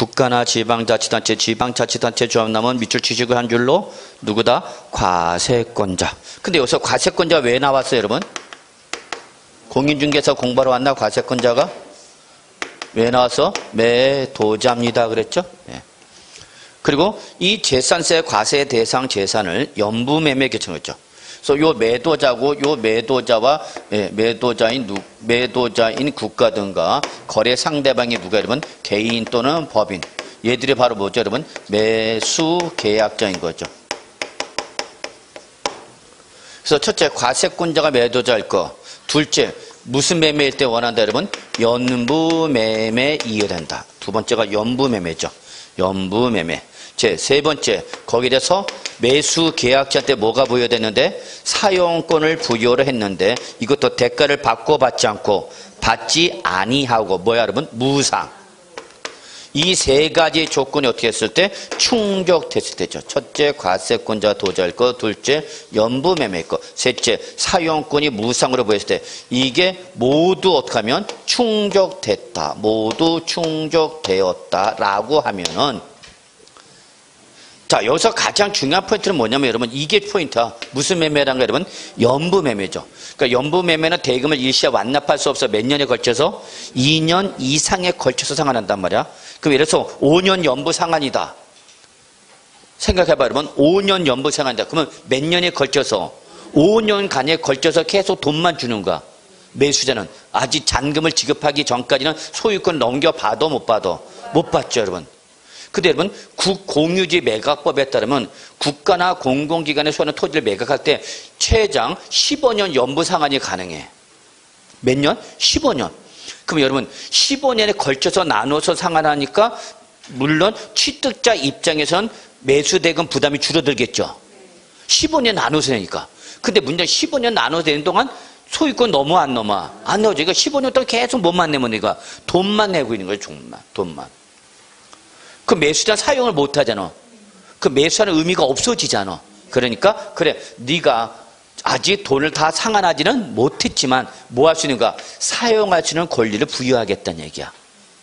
국가나 지방자치단체, 지방자치단체 조합남은 밑줄 치시고 한 줄로 누구다? 과세권자. 근데 여기서 과세권자 왜 나왔어요, 여러분? 공인중개사 공부하러 왔나? 과세권자가? 왜 나왔어? 매도자입니다. 그랬죠? 예. 그리고 이 재산세 과세 대상 재산을 연부매매 결정했죠. 그래서 요 매도자고 요 매도자와 매도자인 국가 등과 거래 상대방이 누가 여러분? 개인 또는 법인. 얘들이 바로 뭐죠, 여러분? 매수 계약자인 거죠. 그래서 첫째, 과세권자가 매도자일 거. 둘째, 무슨 매매일 때 원한다, 여러분? 연부매매 이해된다. 두 번째가 연부매매죠. 연부매매. 세 번째, 거기에 대해서 매수 계약자한테 뭐가 부여됐는데? 사용권을 부여를 했는데 이것도 대가를 받고 받지 않고 받지 아니하고 뭐야, 여러분? 무상. 이 세 가지 조건이 어떻게 했을 때? 충족됐을 때죠. 첫째, 과세권자 도자일 거. 둘째, 연부매매일 거. 셋째, 사용권이 무상으로 보였을 때 이게 모두 어떻게 하면 충족됐다. 모두 충족되었다라고 하면은 자, 여기서 가장 중요한 포인트는 뭐냐면 여러분 이게 포인트야. 무슨 매매라는 거 여러분? 연부매매죠. 그러니까 연부매매는 대금을 일시에 완납할 수 없어 몇 년에 걸쳐서 2년 이상에 걸쳐서 상환한단 말이야. 그럼 예를 들어서 5년 연부 상환이다. 생각해봐 여러분. 5년 연부 상환이다. 그러면 몇 년에 걸쳐서 5년간에 걸쳐서 계속 돈만 주는 거야. 매수자는 아직 잔금을 지급하기 전까지는 소유권 넘겨봐도 못 봐도 못 받죠 여러분. 근데 여러분 국공유지 매각법에 따르면 국가나 공공기관에 소유하는 토지를 매각할 때 최장 15년 연부 상환이 가능해. 몇 년? 15년. 그럼 여러분 15년에 걸쳐서 나눠서 상환하니까 물론 취득자 입장에선 매수대금 부담이 줄어들겠죠. 15년 나눠서 내니까. 근데 문제는 15년 나눠서 내는 동안 소유권 넘어 안 넘어? 안 넘어져. 그러니까 15년 동안 계속 뭐만 내면 내가 돈만 내고 있는 거예요. 돈만. 그 매수자 사용을 못 하잖아. 그 매수하는 의미가 없어지잖아. 그러니까 그래 네가 아직 돈을 다 상환하지는 못했지만 뭐 할 수 있는가? 사용할 수 있는 권리를 부여하겠다는 얘기야.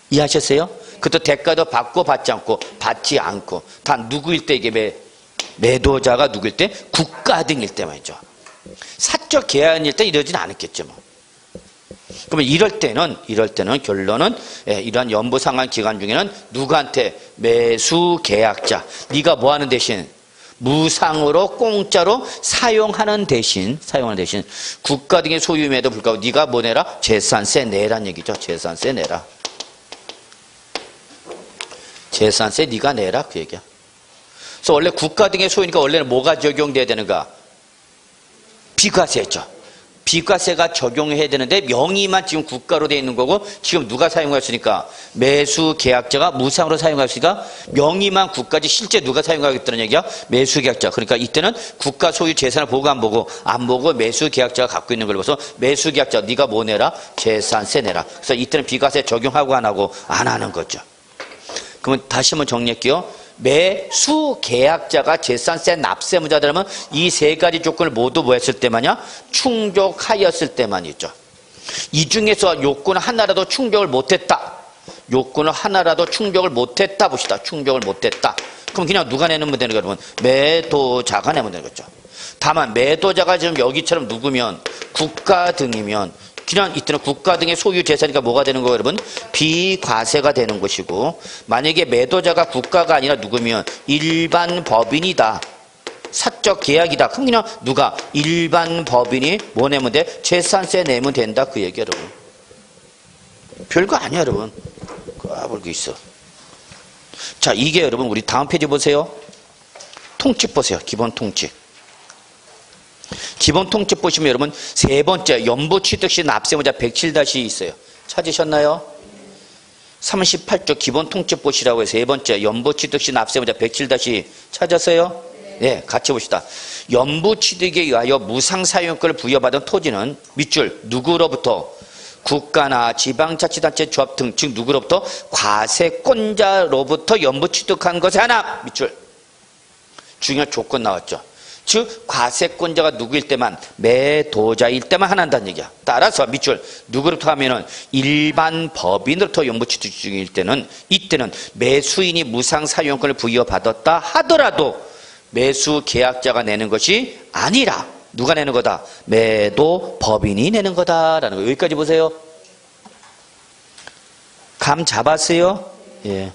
이해하셨어요? 그것도 대가도 받고 받지 않고 받지 않고 다 누구일 때 이게 매도자가 누구일 때? 국가 등일 때 말이죠. 사적 계약일 때 이러진 않았겠죠. 뭐. 그러면 이럴 때는 결론은 이러한 연부 상환 기간 중에는 누구한테? 매수 계약자. 네가 뭐 하는 대신? 무상으로 공짜로 사용하는 대신 국가 등의 소유임에도 불구하고 네가 뭐 내라? 재산세 내란 얘기죠. 재산세 내라. 재산세 네가 내라 그 얘기야. 그래서 원래 국가 등의 소유니까 원래는 뭐가 적용돼야 되는가? 비과세죠. 비과세가 적용해야 되는데 명의만 지금 국가로 되어 있는 거고 지금 누가 사용할 수 있으니까 매수 계약자가 무상으로 사용할 수 있으니까 명의만 국가지 실제 누가 사용하겠다는 얘기야? 매수 계약자. 그러니까 이때는 국가 소유 재산을 보고 안 보고 매수 계약자가 갖고 있는 걸 봐서 매수 계약자 네가 뭐 내라? 재산세 내라. 그래서 이때는 비과세 적용하고 안 하고 안 하는 거죠. 그러면 다시 한번 정리할게요. 매수 계약자가 재산세 납세무자라면 이 세 가지 조건을 모두 뭐 했을 때만이야? 충족하였을 때만이죠. 이 중에서 요건 하나라도 충족을 못했다. 요건을 하나라도 충족을 못했다 봅시다. 충족을 못했다. 그럼 그냥 누가 내면 되는 거야, 여러분? 매도자가 내면 되는 거죠. 다만 매도자가 지금 여기처럼 누구면 국가 등이면 그냥 이때는 국가 등의 소유 재산이니까 뭐가 되는 거예요, 여러분? 비과세가 되는 것이고 만약에 매도자가 국가가 아니라 누구면 일반 법인이다. 사적 계약이다. 그럼 그냥 누가? 일반 법인이 뭐 내면 돼? 재산세 내면 된다. 그 얘기 여러분. 별거 아니야, 여러분. 까불고 있어. 자, 이게 여러분 우리 다음 페이지 보세요. 통칙 보세요. 기본 통칙. 기본 통칙 보시면 여러분 세 번째 연부 취득 시 납세무자 107- 있어요. 찾으셨나요? 38조 기본 통칙 보시라고 해서 세 번째 연부 취득 시 납세무자 107- 찾았어요? 네, 같이 봅시다. 연부 취득에 의하여 무상 사용권을 부여받은 토지는 밑줄 누구로부터? 국가나 지방자치단체 조합 등 즉 누구로부터? 과세권자로부터 연부 취득한 것에 하나 밑줄 중요한 조건 나왔죠. 즉 과세권자가 누구일 때만, 매도자일 때만 하나한다는 얘기야. 따라서 밑줄 누구로부터 하면은 일반 법인으로부터 영부취득 중일 때는, 이때는 매수인이 무상사용권을 부여받았다 하더라도 매수 계약자가 내는 것이 아니라 누가 내는 거다? 매도 법인이 내는 거다라는 거. 여기까지 보세요. 감 잡았어요? 예.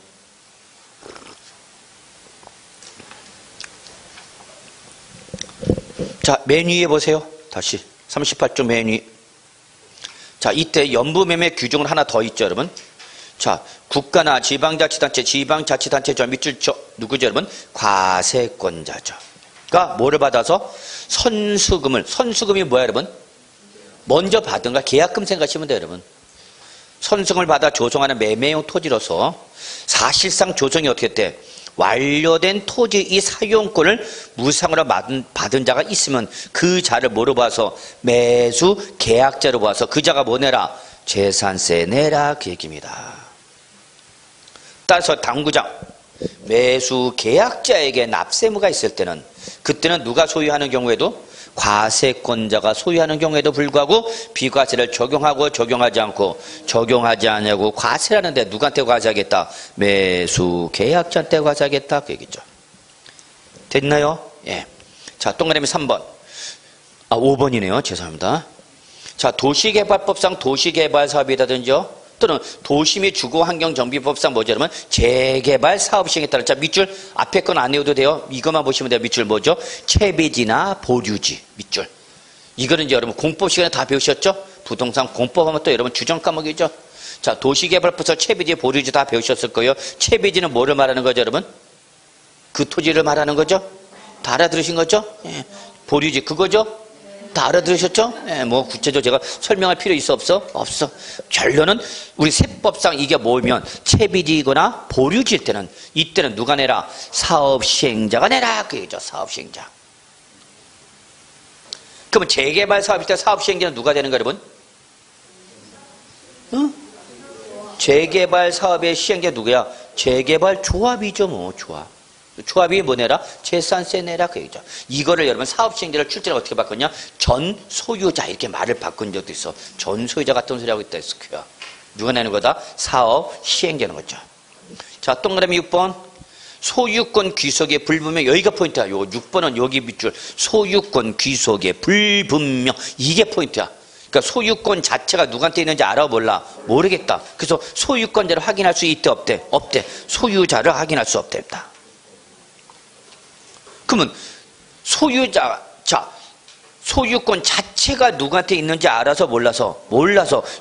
자, 맨 위에 보세요. 다시 38조 맨 위. 자, 이때 연부매매 규정을 하나 더 있죠, 여러분. 자, 국가나 지방자치단체, 지방자치단체죠. 밑줄 누구죠, 여러분? 과세권자죠. 그러니까 뭐를 받아서? 선수금이 뭐야, 여러분? 먼저 받은 거 계약금 생각하시면 돼요, 여러분. 선수금을 받아 조성하는 매매용 토지로서 사실상 조성이 어떻게 돼? 완료된 토지 이 사용권을 무상으로 받은 자가 있으면 그 자를 뭐로 봐서? 매수 계약자로 봐서 그 자가 뭐 내라? 재산세 내라, 그 얘기입니다. 따라서 당구장 매수 계약자에게 납세무가 있을 때는, 그때는 누가 소유하는 경우에도, 과세권자가 소유하는 경우에도 불구하고 비과세를 적용하고 적용하지 않고, 적용하지 않냐고 과세라는데 누구한테 과세하겠다? 매수 계약자한테 과세하겠다, 그 얘기죠. 됐나요? 예. 자, 동그라미 3번. 5번이네요. 죄송합니다. 자, 도시개발법상 도시개발사업이라든지요, 또는 도시 및 주거환경정비법상 뭐죠, 여러분? 재개발 사업 시행에 따른. 자, 밑줄 앞에 건 안 외워도 돼요. 이것만 보시면 돼요. 밑줄 뭐죠? 채비지나 보류지. 밑줄. 이거는 이제 여러분 공법 시간에 다 배우셨죠? 부동산 공법하면 또 여러분 주정 과목이죠. 자, 도시개발법상 채비지, 보류지 다 배우셨을 거예요. 채비지는 뭐를 말하는 거죠, 여러분? 그 토지를 말하는 거죠? 다 알아들으신 거죠? 예. 보류지 그거죠? 다 알아들으셨죠? 예, 뭐 구체적으로 제가 설명할 필요 있어 없어? 없어. 결론은 우리 세법상 이게 뭐면 채비지거나 보류지일 때는, 이때는 누가 내라? 사업시행자가 내라, 그 얘기죠. 사업시행자. 그러면 재개발 사업일 때 사업시행자는 누가 되는 거야, 여러분? 응? 재개발 사업의 시행자 누구야? 재개발 조합이죠, 뭐 조합. 조합이 뭐 내라? 재산세 내라, 그 얘기죠. 이거를 여러분 사업시행자를 출제를 어떻게 바꿨냐? 전 소유자, 이렇게 말을 바꾼 적도 있어. 전 소유자 같은 소리 하고 있다 했어. 그야. 누가 내는 거다? 사업시행자는 거죠. 자, 동그라미 6번. 소유권 귀속의 불분명. 여기가 포인트야. 요 6번은 여기 밑줄. 소유권 귀속의 불분명. 이게 포인트야. 그러니까 소유권 자체가 누구한테 있는지 알아, 몰라? 모르겠다. 그래서 소유권자를 확인할 수 있대, 없대? 없대. 소유자를 확인할 수 없답니다. 그러면 소유권 자체가 누구한테 있는지 알아서 몰라서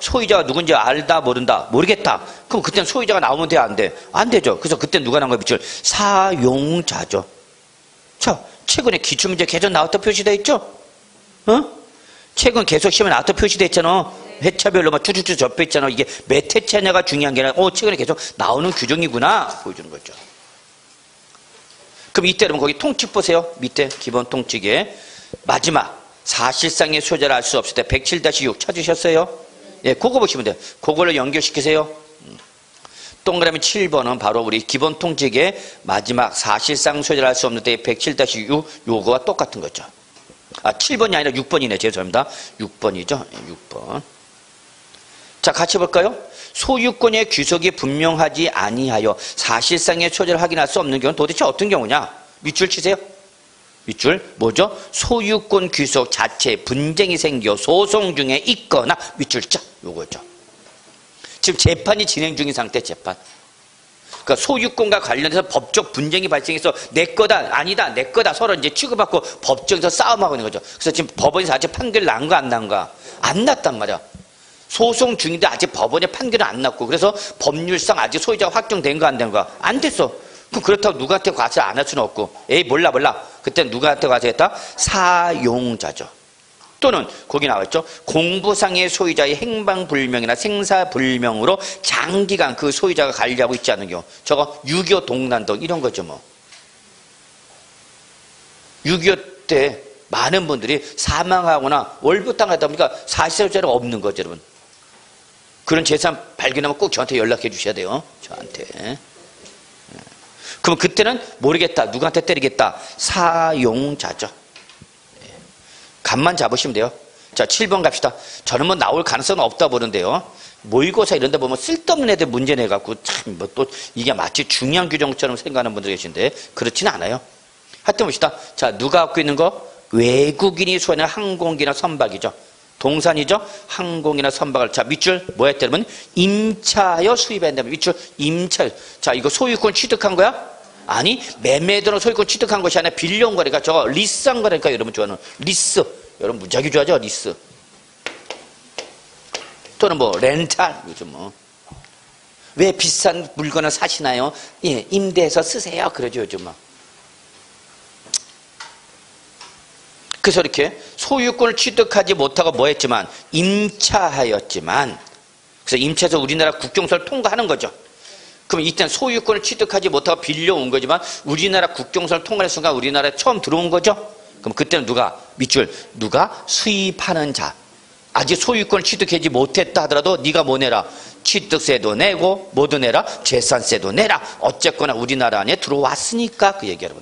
소유자가 누군지 알다 모른다 모르겠다. 그럼 그때는 소유자가 나오면 돼, 안 돼? 안 되죠. 그래서 그때는 누가 나온 거야? 밑줄 사용자죠. 자, 최근에 기출문제 계속 나왔다 표시되어 있죠? 최근 계속 시험에 나왔다 표시되어 있잖아. 회차별로 막 쭈쭈쭈 접혀 있잖아. 이게 몇 회차냐가 중요한 게 아니라 최근에 계속 나오는 규정이구나 보여주는 거죠. 그럼 이때 여러분 거기 통칙 보세요. 밑에 기본 통칙에 마지막 사실상의 소유자를 알 수 없을 때 107-6 찾으셨어요? 예, 그거 보시면 돼요. 그걸로 연결시키세요. 동그라미 7번은 바로 우리 기본 통칙의 마지막 사실상 소유자를 알 수 없는 때 107-6 요거와 똑같은 거죠. 7번이 아니라 6번이네. 죄송합니다. 6번이죠. 6번. 자, 같이 볼까요? 소유권의 귀속이 분명하지 아니하여 사실상의 소유자를 확인할 수 없는 경우는 도대체 어떤 경우냐? 밑줄 치세요. 밑줄 뭐죠? 소유권 귀속 자체에 분쟁이 생겨 소송 중에 있거나 밑줄 자 요거죠. 지금 재판이 진행 중인 상태. 재판. 그러니까 소유권과 관련해서 법적 분쟁이 발생해서 내 거다 아니다 내 거다 서로 이제 취급받고 법정에서 싸움하고 있는 거죠. 그래서 지금 법원에서 아직 판결 난 거 안 난가? 안 났단 말이야. 소송 중인데 아직 법원의 판결은 안 났고, 그래서 법률상 아직 소유자가 확정된 거 안 된 거? 안 됐어. 그럼 그렇다고 누구한테 과세 안 할 수는 없고, 에이 몰라. 그때 누구한테 과세했다? 사용자죠. 또는 거기 나왔죠. 공부상의 소유자의 행방불명이나 생사불명으로 장기간 그 소유자가 관리하고 있지 않은 경우. 저거 6.25 동난동 이런 거죠 뭐. 6.25 때 많은 분들이 사망하거나 월부당하다 보니까 사실소유자가 없는 거죠, 여러분. 그런 재산 발견하면 꼭 저한테 연락해 주셔야 돼요. 저한테. 그럼 그때는 모르겠다. 누구한테 때리겠다. 사용자죠. 감만 잡으시면 돼요. 자, 7번 갑시다. 저는 뭐 나올 가능성은 없다 보는데요. 모의고사 이런 데 보면 쓸데없는 애들 문제 내갖고 참 뭐 또 이게 마치 중요한 규정처럼 생각하는 분들 계신데 그렇지는 않아요. 하여튼 봅시다. 자, 누가 갖고 있는 거? 외국인이 소유하는 항공기나 선박이죠. 동산이죠. 항공이나 선박을. 자, 밑줄 뭐 했다 그러면 임차하여 수입한다면 밑줄 임차. 자, 이거 소유권 취득한 거야? 아니, 매매도는 소유권 취득한 것이 아니라 빌려온 거니까 저거 리스한 거니까 여러분 좋아하는 리스. 여러분 무지하게 좋아하죠, 리스. 또는 뭐 렌탈 요즘 뭐. 왜 비싼 물건을 사시나요? 예, 임대해서 쓰세요. 그러죠, 요즘 뭐. 그래서 이렇게 소유권을 취득하지 못하고 뭐 했지만 임차하였지만 그래서 임차해서 우리나라 국경선을 통과하는 거죠. 그럼 이때는 소유권을 취득하지 못하고 빌려온 거지만 우리나라 국경선을 통과하는 순간 우리나라에 처음 들어온 거죠. 그럼 그때는 누가? 밑줄 누가? 수입하는 자. 아직 소유권을 취득하지 못했다 하더라도 네가 뭐 내라? 취득세도 내고 뭐도 내라? 재산세도 내라. 어쨌거나 우리나라 안에 들어왔으니까 그 얘기 여러분.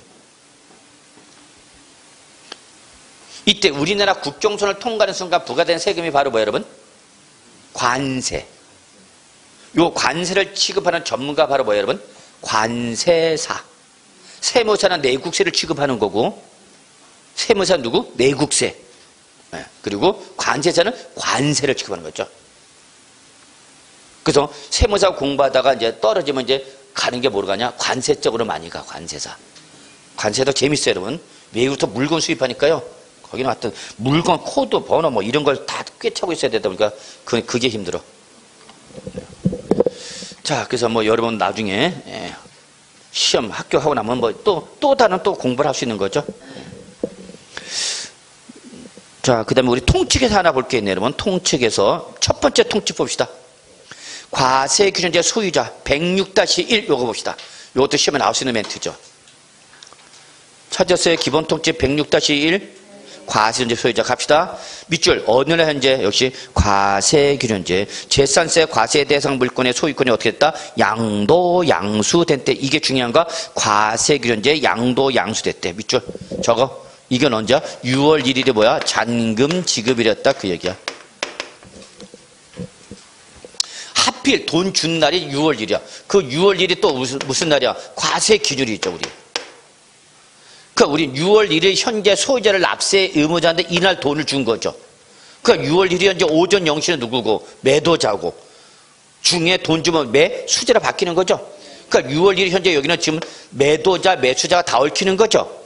이때 우리나라 국경선을 통과하는 순간 부과된 세금이 바로 뭐 여러분? 관세. 요 관세를 취급하는 전문가 바로 뭐 여러분? 관세사. 세무사는 내국세를 취급하는 거고 세무사는 누구? 내국세. 네. 그리고 관세사는 관세를 취급하는 거죠. 그래서 세무사 공부하다가 이제 떨어지면 이제 가는 게 뭐로 가냐? 관세 쪽으로 많이 가, 관세사. 관세도 재밌어요, 여러분. 외국부터 물건 수입하니까요. 거기는 하여튼 물건 코드, 번호 뭐 이런 걸 다 꿰차고 있어야 되다 보니까 그게 힘들어. 자, 그래서 뭐 여러분 나중에 시험 합격하고 나면 뭐 또 다른 또 공부를 할 수 있는 거죠. 자, 그 다음에 우리 통칙에서 하나 볼 게 있네요, 여러분. 통칙에서 첫 번째 통칙 봅시다. 과세규정제 소유자 106-1 요거 봅시다. 요것도 시험에 나올 수 있는 멘트죠. 찾았어요? 기본 통칙 106-1 과세규정제 소유자 갑시다. 밑줄 어느 날 현재 역시 과세규정제 재산세 과세 대상 물건의 소유권이 어떻게 됐다? 양도 양수된 때 이게 중요한 거. 과세규정제 양도 양수됐대. 밑줄 저거 이건 언제? 6월 1일이 뭐야? 잔금 지급이랬다 그 얘기야. 하필 돈 준 날이 6월 1일이야. 그 6월 1일이 또 무슨 날이야? 과세 기준이 있죠, 우리. 그러니까 우리 6월 1일 현재 소유자를 납세 의무자인데 이날 돈을 준 거죠. 그러니까 6월 1일 현재 오전 0시는 누구고? 매도자고. 중에 돈 주면 매수자로 바뀌는 거죠. 그러니까 6월 1일 현재 여기는 지금 매도자, 매수자가 다 얽히는 거죠.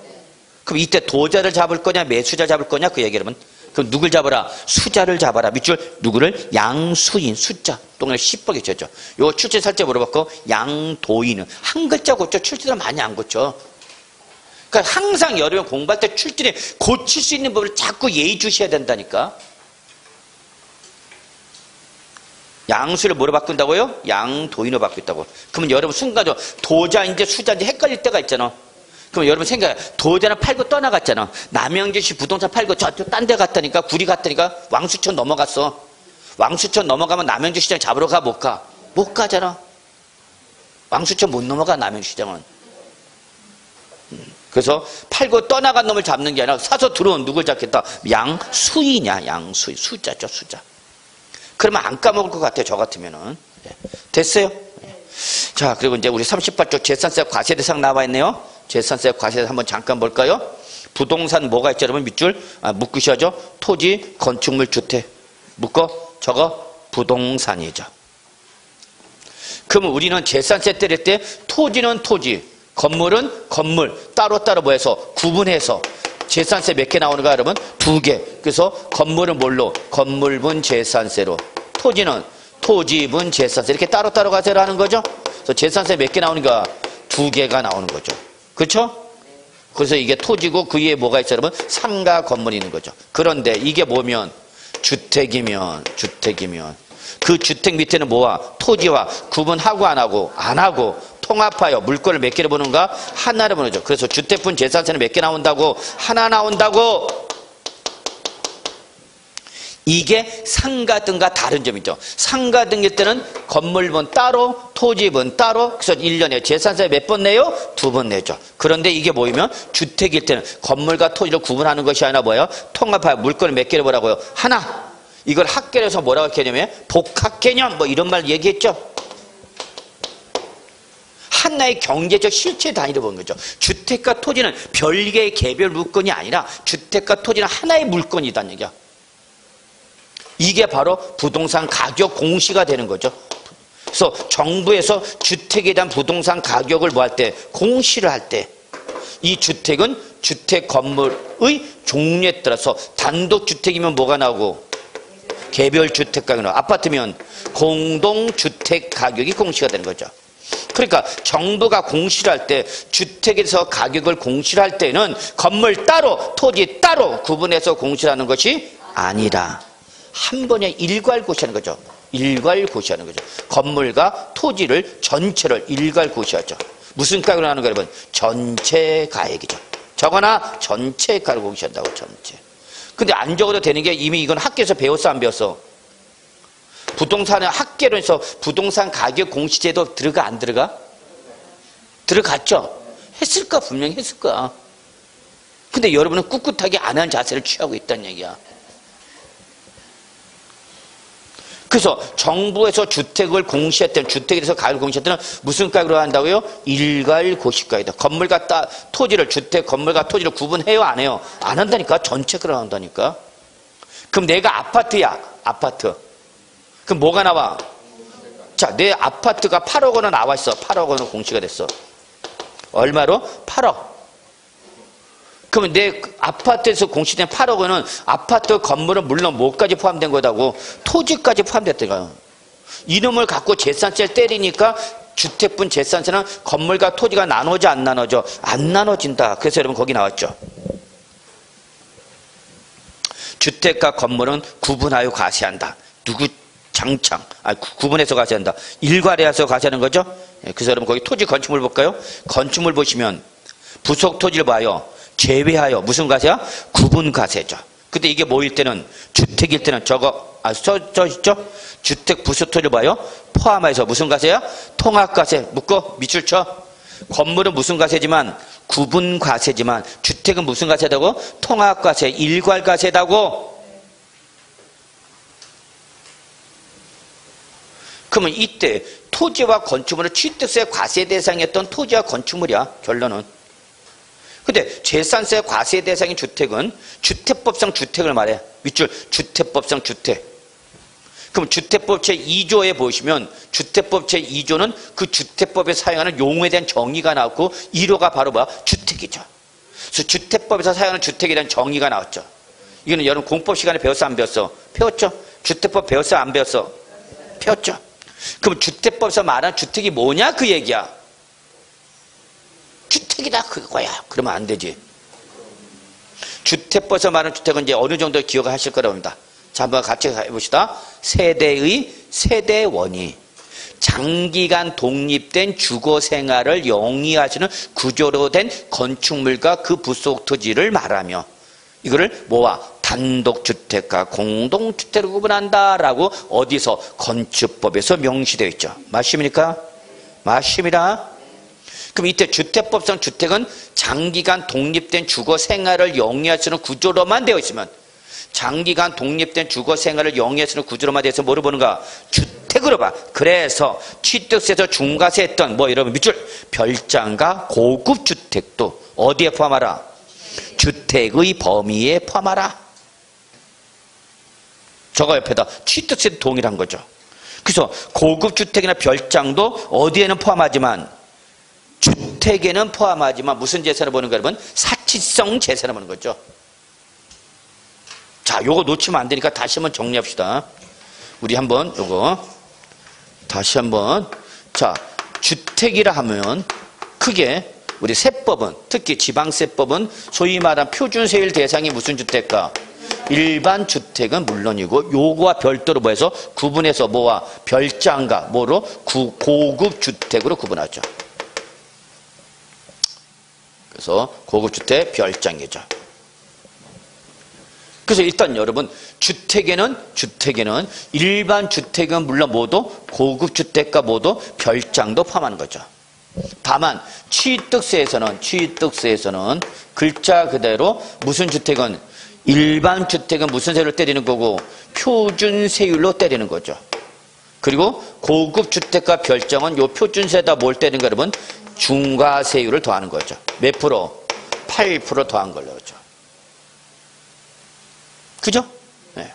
그럼 이때 도자를 잡을 거냐, 매수자 잡을 거냐 그 얘기라면 그럼 누굴 잡아라? 수자를 잡아라. 밑줄 누구를? 양수인 숫자. 동네 10번이 쳤죠. 요거 출제 살짝 물어봤고 양도인은 한 글자 고쳐 출제를 많이 안 고쳐. 그러니까 항상 여러분 공부할 때 출제에 고칠 수 있는 법을 자꾸 예의주셔야 된다니까. 양수를 뭐로 바꾼다고요? 양도인으로 바꾼다고. 그러면 여러분 순간적으로 도자인지 수자인지 헷갈릴 때가 있잖아. 그럼 여러분 생각해. 도자는 팔고 떠나갔잖아. 남양주시 부동산 팔고 저쪽 딴 데 갔다니까. 구리 갔다니까. 왕수천 넘어갔어. 왕수천 넘어가면 남양주시장 잡으러 가? 못 가? 못 가잖아. 왕수천 못 넘어가 남양주시장은. 그래서 팔고 떠나간 놈을 잡는 게 아니라 사서 들어온 누굴 잡겠다? 양수이냐. 양수이. 수자죠, 수자. 그러면 안 까먹을 것 같아요, 저 같으면은. 됐어요? 자, 그리고 이제 우리 38쪽 재산세 과세 대상 나와 있네요. 재산세 과세 대상 한번 잠깐 볼까요? 부동산 뭐가 있죠, 여러분? 밑줄 묶으셔야죠. 토지, 건축물, 주택. 묶어. 저거 부동산이죠. 그러면 우리는 재산세 때릴 때 토지는 토지, 건물은 건물 따로따로 뭐해서 구분해서 재산세 몇 개 나오는가 여러분? 2개. 그래서 건물은 뭘로? 건물분 재산세로. 토지는 토지분 재산세. 이렇게 따로따로 과세를 하는 거죠. 그래서 재산세 몇 개 나오는가? 2개가 나오는 거죠. 그렇죠? 그래서 이게 토지고 그 위에 뭐가 있어요, 여러분? 상가 건물이 있는 거죠. 그런데 이게 뭐면? 주택이면 그 주택 밑에는 뭐와? 토지와 구분하고 안 하고 통합하여 물건을 몇 개를 보는가? 하나를 보는 거죠. 그래서 주택분 재산세는 몇 개 나온다고? 하나 나온다고. 이게 상가등과 다른 점이죠. 상가등일 때는 건물분 따로, 토지분 따로. 그래서 1년에 재산세 몇 번 내요? 2번 내죠. 그런데 이게 뭐이면 주택일 때는 건물과 토지를 구분하는 것이 아니라 뭐예요? 통합하여 물건을 몇 개를 뭐라고요? 하나. 이걸 학계에서 뭐라고 했냐면 복합개념 뭐 이런 말 얘기했죠. 하나의 경제적 실체 단위로 보는 거죠. 주택과 토지는 별개의 개별 물건이 아니라 주택과 토지는 하나의 물건이다는 얘기야. 이게 바로 부동산 가격 공시가 되는 거죠. 그래서 정부에서 주택에 대한 부동산 가격을 뭐 할 때? 공시를 할 때 이 주택은 주택 건물의 종류에 따라서 단독주택이면 뭐가 나오고 개별주택 가격이 나오고 아파트면 공동주택 가격이 공시가 되는 거죠. 그러니까 정부가 공시를 할 때 주택에서 가격을 공시를 할 때는 건물 따로 토지 따로 구분해서 공시를 하는 것이 아니라 한 번에 일괄고시하는 거죠. 일괄고시하는 거죠. 건물과 토지를 전체를 일괄고시하죠. 무슨 가격으로 하는 거냐면 전체 가액이죠. 적어나 전체 가격을 공시한다고. 전체. 근데 안 적어도 되는 게 이미 이건 학교에서 배웠어 안 배웠어? 부동산은 학계론에서 부동산 가격 공시제도 들어가 안 들어가? 들어갔죠? 했을까? 분명히 했을 거야. 근데 여러분은 꿋꿋하게 안 하는 자세를 취하고 있다는 얘기야. 그래서 정부에서 주택을 공시했던 주택에 대해서 가격을 공시했던 무슨 가격으로 한다고요? 일괄고시가이다. 건물과 토지를 주택 건물과 토지를 구분해요 안 해요? 안 한다니까. 전체가로 한다니까. 그럼 내가 아파트야. 아파트. 그럼 뭐가 나와? 자, 내 아파트가 8억 원은 나와 있어. 8억 원은 공시가 됐어. 얼마로? 8억. 그러면 내 아파트에서 공시된 8억 원은 아파트 건물은 물론 뭐까지 포함된 거다고? 토지까지 포함됐대요. 이놈을 갖고 재산세를 때리니까 주택분 재산세는 건물과 토지가 나눠져 안 나눠져? 안 나눠진다. 그래서 여러분 거기 나왔죠. 주택과 건물은 구분하여 과세한다. 누구 장창, 구분해서 과세한다. 일괄해서 과세하는 거죠. 그래서 여러분 거기 토지 건축물 볼까요? 건축물 보시면 부속 토지를 봐요. 제외하여 무슨 과세야? 구분 과세죠. 근데 이게 뭐일 때는 주택일 때는 저거 있죠? 주택 부속 토지를 봐요. 포함해서 무슨 과세야? 통합 과세. 묶어 밑줄 쳐. 건물은 무슨 과세지만 구분 과세지만 주택은 무슨 과세다고? 통합 과세, 일괄 과세다고. 그러면 이때 토지와 건축물은 취득세 과세 대상이었던 토지와 건축물이야. 결론은. 근데 재산세 과세 대상인 주택은 주택법상 주택을 말해. 밑줄 주택법상 주택. 그럼 주택법 제2조에 보시면 주택법 제2조는 그 주택법에 사용하는 용어에 대한 정의가 나왔고 1호가 바로 뭐야? 주택이죠. 그래서 주택법에서 사용하는 주택에 대한 정의가 나왔죠. 이거는 여러분 공법 시간에 배웠어 안 배웠어? 배웠죠. 주택법 배웠어 안 배웠어? 배웠죠. 그럼 주택법에서 말하는 주택이 뭐냐 그 얘기야. 주택이다 그거야. 그러면 안 되지. 주택법에서 말하는 주택은 이제 어느 정도 기억하실 거라고 합니다. 자, 한번 같이 해봅시다. 세대의 세대원이 장기간 독립된 주거 생활을 영위하시는 구조로 된 건축물과 그 부속 토지를 말하며 이거를 뭐와 단독주택과 공동주택으로 구분한다라고 어디서 건축법에서 명시되어 있죠. 맞습니까? 맞습니다. 그럼 이때 주택법상 주택은 장기간 독립된 주거 생활을 영위할 수 있는 구조로만 되어 있으면 장기간 독립된 주거 생활을 영위할 수 있는 구조로만 되어 있으면 뭐를 보는가? 주택으로 봐. 그래서 취득세에서 중과세했던 뭐 여러분 밑줄 별장과 고급 주택도 어디에 포함하라? 주택의 범위에 포함하라. 저거 옆에다 취득세도 동일한 거죠. 그래서 고급 주택이나 별장도 어디에는 포함하지만 주택에는 포함하지만 무슨 재산을 보는 거 여러분? 사치성 재산을 보는 거죠. 자, 요거 놓치면 안 되니까 다시 한번 정리합시다. 우리 한번 요거 다시 한번. 자, 주택이라 하면 크게 우리 세법은 특히 지방세법은 소위 말한 표준세율 대상이 무슨 주택가? 일반 주택은 물론이고 요거와 별도로 뭐해서 구분해서 뭐와 별장과 뭐로 고급 주택으로 구분하죠. 그래서 고급주택 별장이죠. 그래서 일단 여러분 주택에는 일반 주택은 물론 모두 고급 주택과 모두 별장도 포함하는 거죠. 다만 취득세에서는 글자 그대로 무슨 주택은 일반 주택은 무슨 세율로 때리는 거고 표준세율로 때리는 거죠. 그리고 고급 주택과 별장은 요 표준세에다 뭘 때리는 거 여러분? 중과세율을 더하는 거죠. 몇 프로? 8% 더한 걸로 그렇죠. 그죠? 네.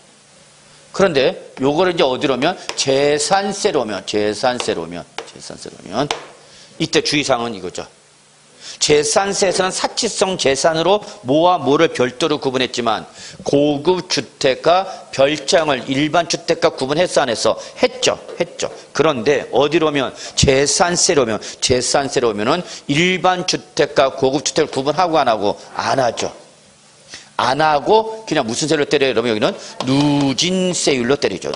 그런데 요거를 이제 어디로 오면 재산세로 오면 이때 주의사항은 이거죠. 재산세에서는 사치성 재산으로 뭐와 뭐를 별도로 구분했지만 고급 주택과 별장을 일반 주택과 구분했어 안 했어? 했죠. 그런데 어디로 오면 재산세로 오면은 일반 주택과 고급 주택을 구분하고 안 하고? 안 하죠. 안 하고 그냥 무슨 세율로 때려요? 여러분 여기는 누진세율로 때리죠.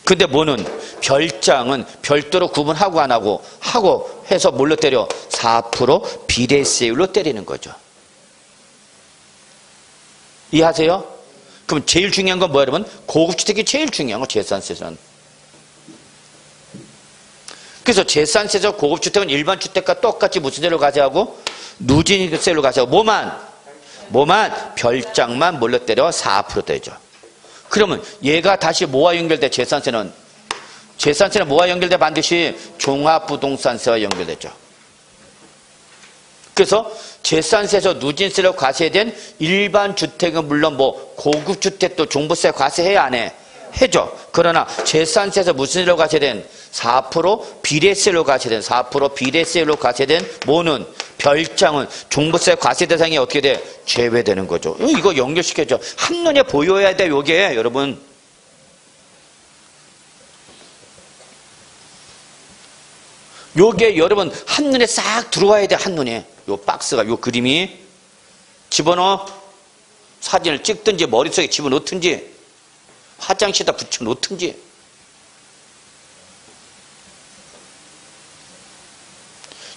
근데 뭐는 별장은 별도로 구분하고 안 하고 해서 뭘로 때려? 4% 비례세율로 때리는 거죠. 이해하세요? 그럼 제일 중요한 건 뭐야 여러분? 고급주택이 제일 중요한 거 재산세는. 그래서 재산세에서 고급주택은 일반 주택과 똑같이 무슨 세율로 가져가고? 누진세율로 가져가고 뭐만 별장만 뭘로 때려? 4% 때리죠. 그러면 얘가 다시 뭐와 연결돼? 재산세는 뭐와 연결돼? 반드시 종합부동산세와 연결되죠. 그래서 재산세에서 누진세로 과세된 일반 주택은 물론 뭐 고급 주택도 종부세 과세해야 안 해? 해죠. 그러나 재산세에서 무슨 세로 과세된? 4% 비례세로 과세된 뭐는? 별장은 종부세 과세 대상이 어떻게 돼? 제외되는 거죠. 이거 연결시켜줘. 한눈에 보여야 돼, 요게, 여러분. 요게, 여러분, 한눈에 싹 들어와야 돼, 한눈에. 요 박스가, 요 그림이. 집어넣어. 사진을 찍든지, 머릿속에 집어넣든지, 화장실에다 붙여놓든지.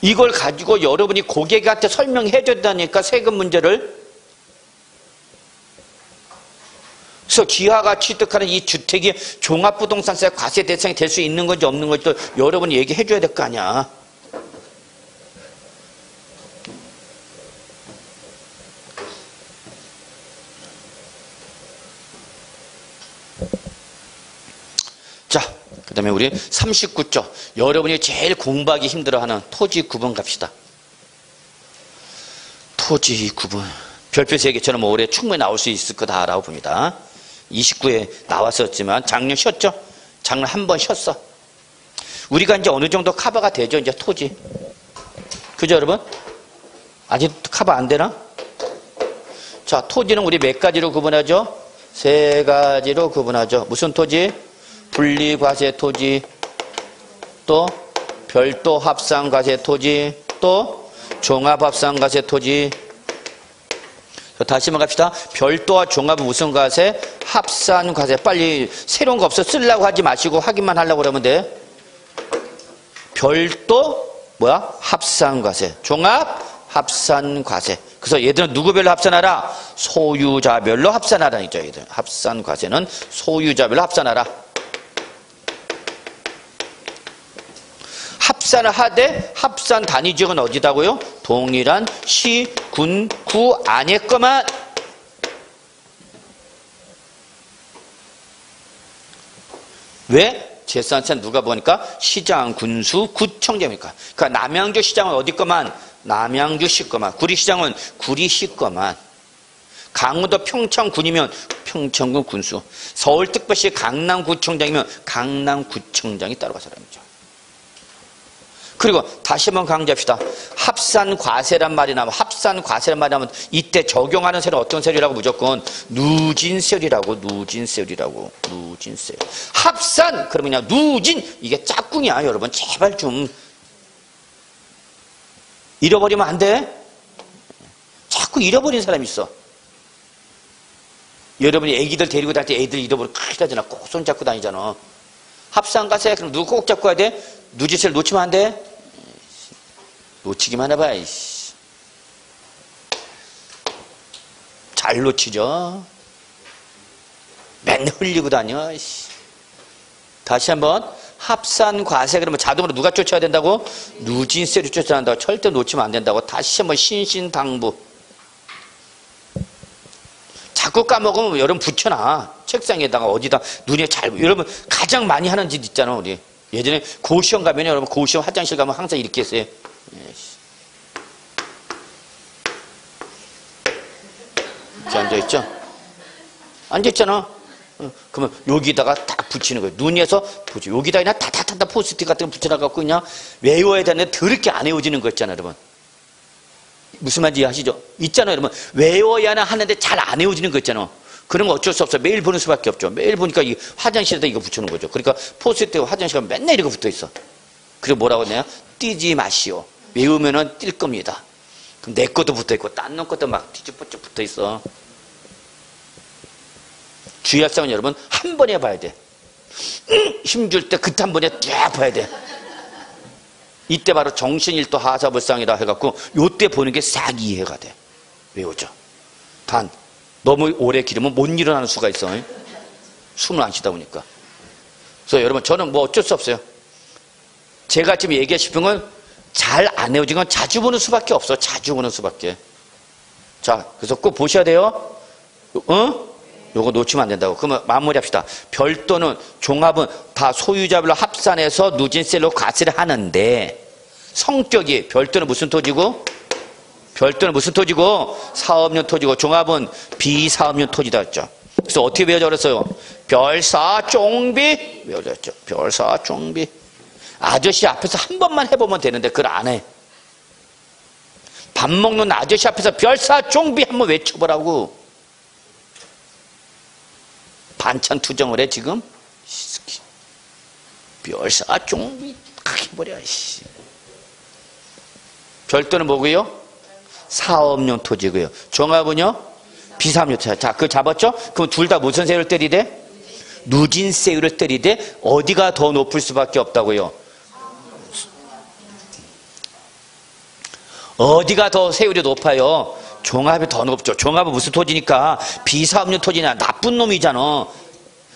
이걸 가지고 여러분이 고객한테 설명해 줬다니까 세금 문제를. 그래서 기아가 취득하는 이 주택이 종합부동산세 과세 대상이 될 수 있는 건지 없는 건지도 여러분이 얘기해 줘야 될 거 아니야. 자, 그 다음에 우리 39조. 여러분이 제일 공부하기 힘들어하는 토지 구분 갑시다. 토지 구분. 별표 3개처럼 올해 충분히 나올 수 있을 거다라고 봅니다. 29에 나왔었지만 작년 쉬었죠? 작년 한 번 쉬었어. 우리가 이제 어느 정도 커버가 되죠? 이제 토지. 그죠, 여러분? 아직 커버 안 되나? 자, 토지는 우리 몇 가지로 구분하죠? 3가지로 구분하죠. 무슨 토지? 분리과세 토지, 또 별도 합산과세 토지, 또 종합합산과세 토지. 다시 한번 갑시다. 별도와 종합은 무슨 과세? 합산과세. 빨리 새로운 거 없어. 쓰려고 하지 마시고 확인만 하려고 그러면 돼. 별도 뭐야? 합산과세. 종합 합산과세. 그래서 얘들은 누구별로 합산하라? 소유자별로 합산하라는 거죠. 얘들. 합산과세는 소유자별로 합산하라. 합산을 하되 합산 단위지역은 어디다고요? 동일한 시, 군, 구 안에 거만. 왜? 재산세는 누가 보니까 시장, 군수, 구청장이니까. 그러니까 남양주 시장은 어디 거만? 남양주시 거만. 구리시장은 구리시 거만. 강원도 평창군이면 평창군 군수. 서울특별시 강남구청장이면 강남구청장이 따라갈 사람이죠. 그리고 다시 한번 강조합시다. 합산과세란 말이 나면 이때 적용하는 세율은 어떤 세율이라고? 무조건 누진세율이라고. 누진세율. 합산 그러면 그냥 누진. 이게 짝꿍이야. 여러분 제발 좀 잃어버리면 안 돼. 자꾸 잃어버린 사람이 있어. 여러분이 애기들 데리고 다닐 때 애들 잃어버리면 큰일 나잖아. 꼭 손잡고 다니잖아. 합산과세 그럼 누구 꼭 잡고 가야 돼? 누진세를 놓치면 안 돼? 놓치기만 해봐. 잘 놓치죠. 맨날 흘리고 다녀. 다시 한번 합산 과세 그러면 자동으로 누가 쫓아야 된다고? 누진세로 쫓아야 한다고. 절대 놓치면 안 된다고. 다시 한번 신신당부. 자꾸 까먹으면 여러분 붙여놔. 책상에다가 어디다 눈에 잘. 여러분 가장 많이 하는 짓 있잖아 우리. 예전에 고시원 가면 여러분 고시원 화장실 가면 항상 이렇게 했어요. 이렇게 앉아있죠? 앉아있잖아. 그러면 여기다가 딱 붙이는 거예요. 눈에서 보죠. 여기다 그냥 타타타타 포스트잇 같은 거 붙여놔갖고 그냥 외워야 되는데 더럽게 안 외워지는 거 있잖아요, 여러분. 무슨 말인지 이해하시죠? 있잖아요, 여러분. 외워야나 하는데 잘 안 외워지는 거 있잖아요. 그런 거 어쩔 수 없어요. 매일 보는 수밖에 없죠. 매일 보니까 이 화장실에다 이거 붙여놓은 거죠. 그러니까 포스트잇 화장실에 맨날 이렇게 붙어 있어. 그리고 뭐라고 했나요? 띄지 마시오. 외우면은 뛸 겁니다. 그럼 내 것도 붙어 있고 딴 놈 것도 막 뒤집어져 붙어 있어. 주의학생은 여러분 한 번에 봐야 돼. 힘줄 때 그때 한 번에 쫙 봐야 돼. 이때 바로 정신일도 하사불상이라 해갖고 요때 보는 게 싹 이해가 돼. 외우죠. 단 너무 오래 기르면 못 일어나는 수가 있어. 숨을 안 쉬다 보니까. 그래서 여러분 저는 뭐 어쩔 수 없어요. 제가 지금 얘기하고 싶은 건 잘 안 외워진 건 자주 보는 수밖에 없어. 자주 보는 수밖에. 자, 그래서 꼭 보셔야 돼요. 요거 놓치면 안 된다고. 그러면 마무리합시다. 별도는 종합은 다 소유자별로 합산해서 누진세로 과세를 하는데 성격이 별도는 무슨 토지고? 별도는 무슨 토지고? 사업용 토지고 종합은 비사업용 토지다 했죠. 그래서 어떻게 외워져 그랬어요? 별사종비 외워졌죠. 별사종비. 아저씨 앞에서 한 번만 해보면 되는데 그걸 안 해. 밥 먹는 아저씨 앞에서 별사종비 한번 외쳐보라고. 반찬 투정을 해 지금? 별사종비 딱 해버려. 별도는 뭐고요? 사업용 토지고요. 종합은요? 비사업용 토지. 자, 그거 잡았죠? 그럼 둘 다 무슨 세율을 때리대? 누진세율을 때리대. 어디가 더 높을 수밖에 없다고요? 어디가 더 세율이 높아요? 종합이 더 높죠. 종합은 무슨 토지니까? 비사업용 토지냐. 나쁜 놈이잖아.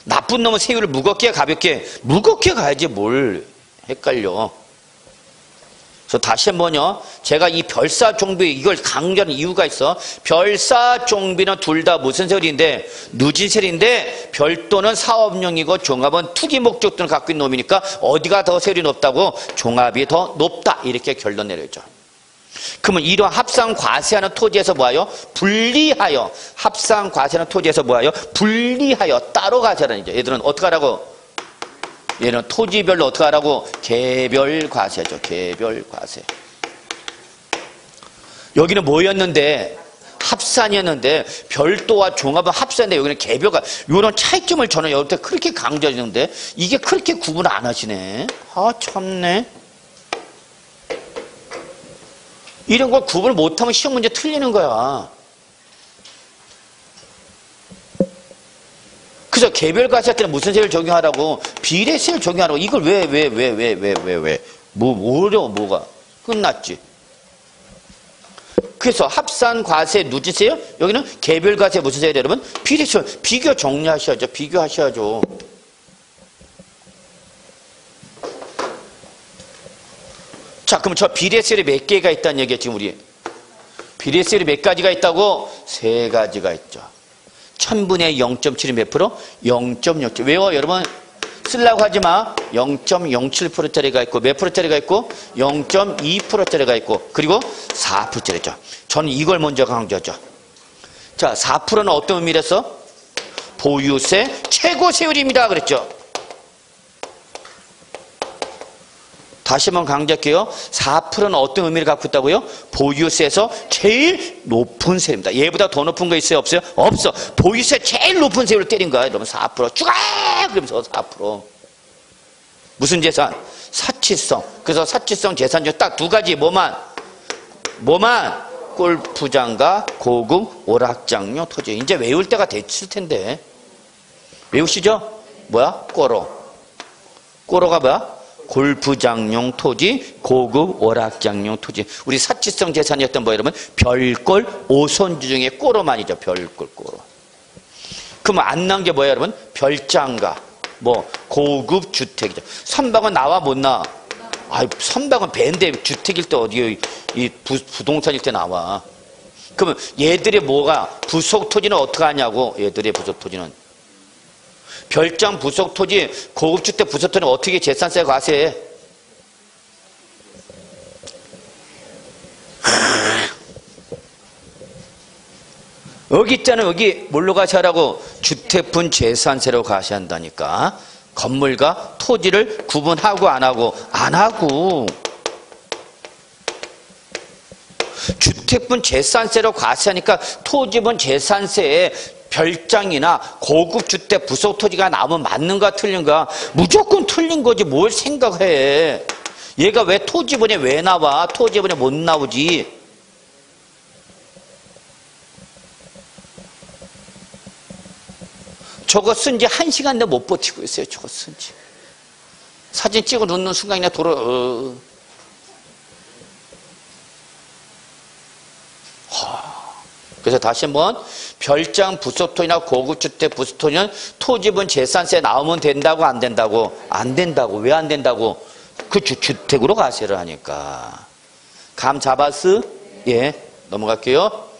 나쁜 놈은 세율을 무겁게 가볍게? 무겁게 가야지 뭘 헷갈려. 그래서 다시 한번요. 제가 이 별사종비 이걸 강조하는 이유가 있어. 별사종비는 둘 다 무슨 세율인데? 누진세율인데 별도는 사업용이고 종합은 투기 목적들을 갖고 있는 놈이니까 어디가 더 세율이 높다고? 종합이 더 높다. 이렇게 결론 내려죠. 그러면 이러한 합산 과세하는 토지에서 뭐하여? 분리하여. 합산 과세하는 토지에서 뭐하여? 분리하여 따로 가세라는 거죠. 얘들은 어떻게 하라고? 얘는 토지별로 어떻게 하라고? 개별 과세죠. 개별 과세. 여기는 뭐였는데? 합산이었는데 별도와 종합은 합산인데 여기는 개별과 이런 차이점을 저는 여기 때 그렇게 강조하시는데 이게 그렇게 구분 안 하시네. 아 참네. 이런 걸 구분을 못하면 시험 문제 틀리는 거야. 그래서 개별과세 할 때는 무슨 세율 적용하라고? 비례세율 적용하라고. 이걸 왜? 뭐 어려워 뭐가? 끝났지. 그래서 합산과세 누진세율? 여기는 개별과세 무슨 세율 여러분? 비례세율. 비교 정리하셔야죠. 비교하셔야죠. 자, 그럼 저 비례세율이 몇 개가 있다는 얘기야, 지금 우리. 비례세율이 몇 가지가 있다고? 세 가지가 있죠. 1000분의 0.7이 몇 프로? 0.07. 외워, 여러분. 쓰려고 하지 마. 0.07%짜리가 있고, 몇 프로짜리가 있고? 0.2%짜리가 있고, 그리고 4%짜리죠. 저는 이걸 먼저 강조하죠. 자, 4%는 어떤 의미랬어? 보유세 최고세율입니다. 그랬죠. 다시 한번 강조할게요. 4%는 어떤 의미를 갖고 있다고요? 보유세에서 제일 높은 세율입니다. 얘보다 더 높은 거 있어요? 없어요? 없어. 보유세 제일 높은 세율을 때린 거야. 그러면 4%. 쭈가! 그러면서 4%. 무슨 재산? 사치성. 그래서 사치성 재산 중 딱 두 가지. 뭐만? 골프장과 고급 오락장용 토지. 이제 외울 때가 됐을 텐데. 외우시죠? 뭐야? 꼬로. 꼬로가 뭐야? 골프장용 토지, 고급 오락장용 토지. 우리 사치성 재산이었던 뭐 여러분? 별골 5손주 중에 꼬로만이죠. 별골 꼬로. 그러면 안 나온 게 뭐예요 여러분? 별장가, 뭐 고급 주택이죠. 선박은 나와 못 나와? 아이, 선박은 배인데 주택일 때 어디에 이 부동산일 때 나와. 그러면 얘들의 뭐가 부속 토지는 어떻게 하냐고. 얘들의 부속 토지는 별장 부속 토지, 고급 주택 부속 토지는 어떻게 재산세 과세해? 여기 있잖아. 여기 뭘로 과세하라고? 주택분 재산세로 과세한다니까. 건물과 토지를 구분하고 안 하고? 안 하고. 주택분 재산세로 과세하니까 토지분 재산세에 별장이나 고급 주택 부속 토지가 나오면 맞는가 틀린가? 무조건 틀린 거지. 뭘 생각해. 얘가 왜 토지분에 왜 나와? 토지분에 못 나오지. 저거 쓴 지 1시간도 못 버티고 있어요. 저거 쓴 지. 사진 찍어 놓는 순간이나 그래서 다시 한번 별장 부속토지나 고급주택 부속토지는 토지분 재산세 나오면 된다고 안 된다고? 안 된다고. 왜 안 된다고? 그 주택으로 과세를 하니까. 감 잡았어? 예. 넘어갈게요.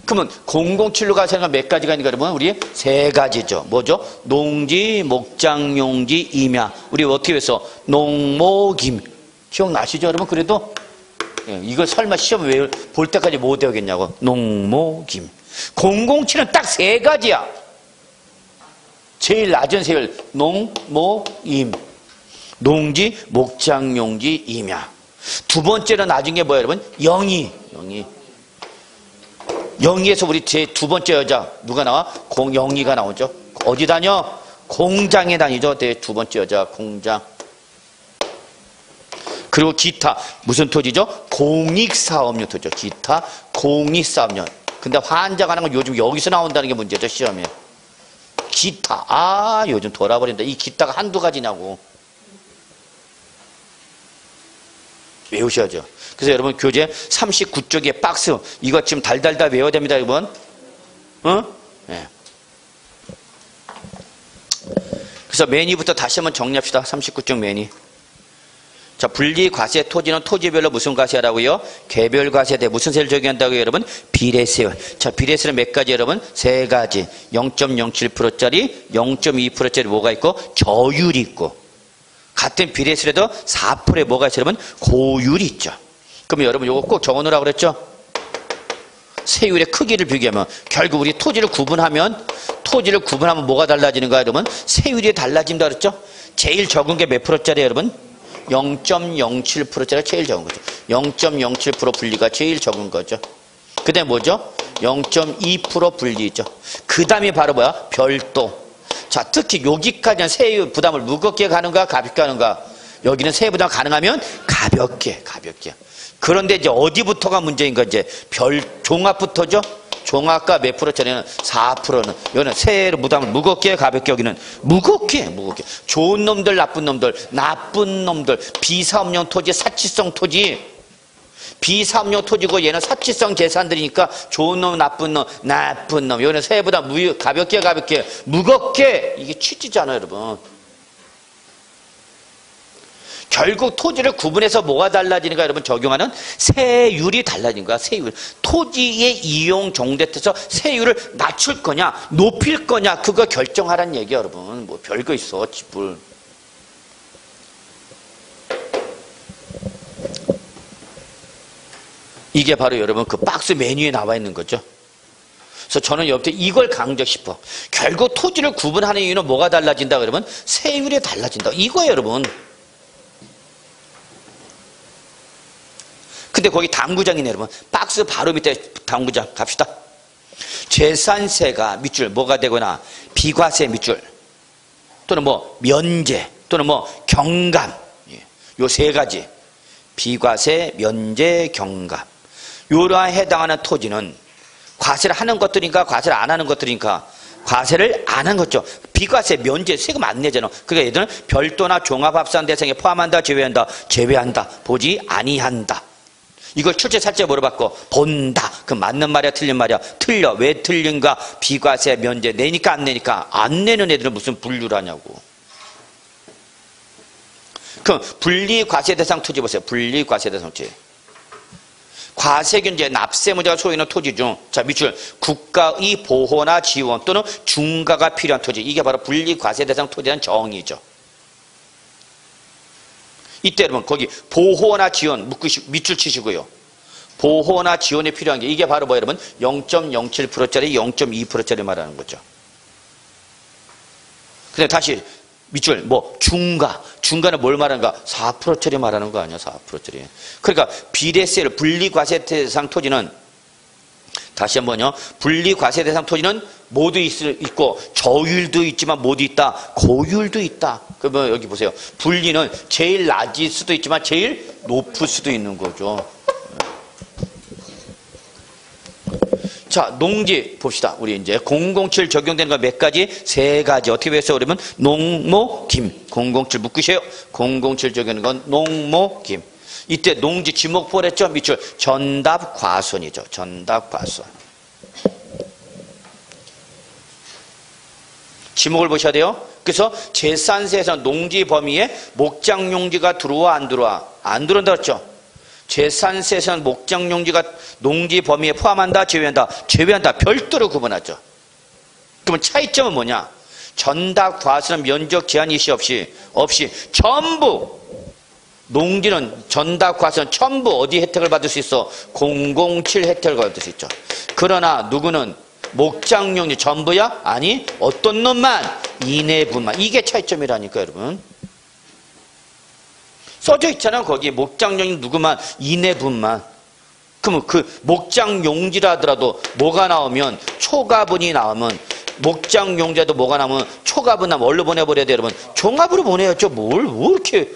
그러면 007로 과세하는 건 몇 가지가 있는가 여러분? 우리 3가지죠. 뭐죠? 농지, 목장, 용지, 임야. 우리 어떻게 해서 농목임. 기억나시죠 여러분? 그래도 예, 이걸 설마 시험 왜 볼 때까지 못 외우겠냐고. 농목임. 007은 딱 3가지야. 제일 낮은 세율 농목임. 농지, 목장, 용지, 임야. 두 번째로 낮은 게 뭐야 여러분? 영희. 영희에서 우리 제 두 번째 여자 누가 나와? 영희가 나오죠. 어디 다녀? 공장에 다니죠. 내 두 번째 여자 공장. 그리고 기타 무슨 토지죠? 공익사업용 토지죠. 기타 공익사업용. 근데 환자가 하는 건 요즘 여기서 나온다는 게 문제죠. 시험에. 기타. 요즘 돌아버린다. 이 기타가 한두 가지냐고. 외우셔야죠. 그래서 여러분 교재 39쪽에 박스 이거 지금 달달달 외워야 됩니다. 여러분. 네. 그래서 매니부터 다시 한번 정리합시다. 39쪽 매니. 자, 분리과세 토지는 토지별로 무슨 과세라고요? 개별과세대 무슨 세를 적용한다고요 여러분? 비례세. 자, 비례세는 몇 가지 여러분? 3가지. 0.07%짜리 0.2%짜리 뭐가 있고 저율이 있고 같은 비례세라도 4%에 뭐가 있어요 여러분? 고율이 있죠. 그러면 여러분 이거 꼭 적어놓으라고 그랬죠? 세율의 크기를 비교하면 결국 우리 토지를 구분하면 뭐가 달라지는가 여러분? 세율이 달라진다 그랬죠? 제일 적은 게 몇 프로짜리 여러분? 0.07%짜리가 제일 적은 거죠. 0.07% 분리가 제일 적은 거죠. 그 다음에 뭐죠? 0.2% 분리죠. 그 다음에 바로 뭐야? 별도. 자, 특히 여기까지는 세율 부담을 무겁게 가는가 가볍게 가는가? 여기는 세율 부담 가능하면 가볍게. 그런데 이제 어디부터가 문제인 건지 종합부터죠. 종합가 몇 프로짜리는 4%는 여기는 세율 부담을 무겁게 가볍게 여기는 무겁게 좋은 놈들 나쁜 놈들 비사업용 토지 사치성 토지 비사업용 토지고 얘는 사치성 재산들이니까 좋은 놈 나쁜 놈 여기는 세율 부담 가볍게 무겁게 이게 취지잖아요 여러분. 결국 토지를 구분해서 뭐가 달라지는가 여러분? 적용하는 세율이 달라진 거야. 세율. 토지의 이용 정도에 따라서 세율을 낮출 거냐 높일 거냐 그거 결정하라는 얘기야 여러분. 뭐 별거 있어 집을. 이게 바로 여러분 그 박스 메뉴에 나와 있는 거죠. 그래서 저는 여러분들 이걸 강조하고 싶어. 결국 토지를 구분하는 이유는 뭐가 달라진다 여러분? 세율이 달라진다. 이거예요 여러분. 근데 거기 당구장이네 여러분. 박스 바로 밑에 당구장 갑시다. 재산세가 밑줄 뭐가 되거나 비과세 밑줄 또는 뭐 면제 또는 뭐 경감 요 3가지 비과세 면제 경감 요러한 해당하는 토지는 과세를 하는 것들인가 과세를 안 하는 것들인가 과세를 안 한 거죠. 비과세, 면제, 세금 안 내잖아. 그러니까 얘들은 별도나 종합합산 대상에 포함한다, 제외한다, 제외한다, 보지 아니한다. 이걸 출제 살짝 물어봤고 본다. 그럼 맞는 말이야, 틀린 말이야? 틀려. 왜 틀린가? 비과세, 면제 내니까 안 내니까? 안 내는 애들은 무슨 분류를 하냐고. 그럼 분리과세 대상 토지 보세요. 분리과세 대상 토지. 과세균제, 납세무자가 소유하는 토지 중, 자, 밑줄, 국가의 보호나 지원 또는 중과가 필요한 토지. 이게 바로 분리과세 대상 토지라는 정의죠. 이때 여러분, 거기 보호나 지원, 밑줄 치시고요. 보호나 지원이 필요한 게, 이게 바로 뭐 여러분, 0.07%짜리, 0.2%짜리 말하는 거죠. 근데 다시, 밑줄, 뭐, 중과는 뭘 말하는가? 4%짜리 말하는 거 아니야, 4%짜리. 그러니까, 비례세를, 분리과세 대상 토지는, 다시 한 번요. 분리과세 대상 토지는 모두 있고, 저율도 있지만 모두 있다. 고율도 있다. 그러면 여기 보세요. 분리는 제일 낮을 수도 있지만 제일 높을 수도 있는 거죠. 자, 농지 봅시다. 우리 이제 007 적용되는 거 몇 가지? 3가지. 어떻게 해서 그러면 농모김. 007 묶으세요. 007 적용되는 건 농모김. 이때 농지 지목볼 했죠? 밑줄. 전답과손이죠. 전답과손. 지목을 보셔야 돼요. 그래서 재산세에서 농지 범위에 목장용지가 들어와 안 들어와? 안 들어온다 그랬죠? 재산세에서는 목장용지가 농지 범위에 포함한다, 제외한다? 제외한다. 별도로 구분하죠. 그러면 차이점은 뭐냐? 전답과수는 면적 제한 일시 없이 전부 농지는 전답과수는 전부 어디 혜택을 받을 수 있어? 007 혜택을 받을 수 있죠. 그러나 누구는 목장용지 전부야? 아니, 어떤 놈만? 이내분만. 이게 차이점이라니까 여러분. 써져 있잖아요. 거기에 목장용지 누구만? 이내분만. 그러면 그 목장용지라 하더라도 뭐가 나오면, 초가분이 나오면, 목장용지라도 뭐가 나오면 초가분 나오면 뭘로 보내버려야 돼요 여러분? 종합으로 보내야죠. 뭘 이렇게.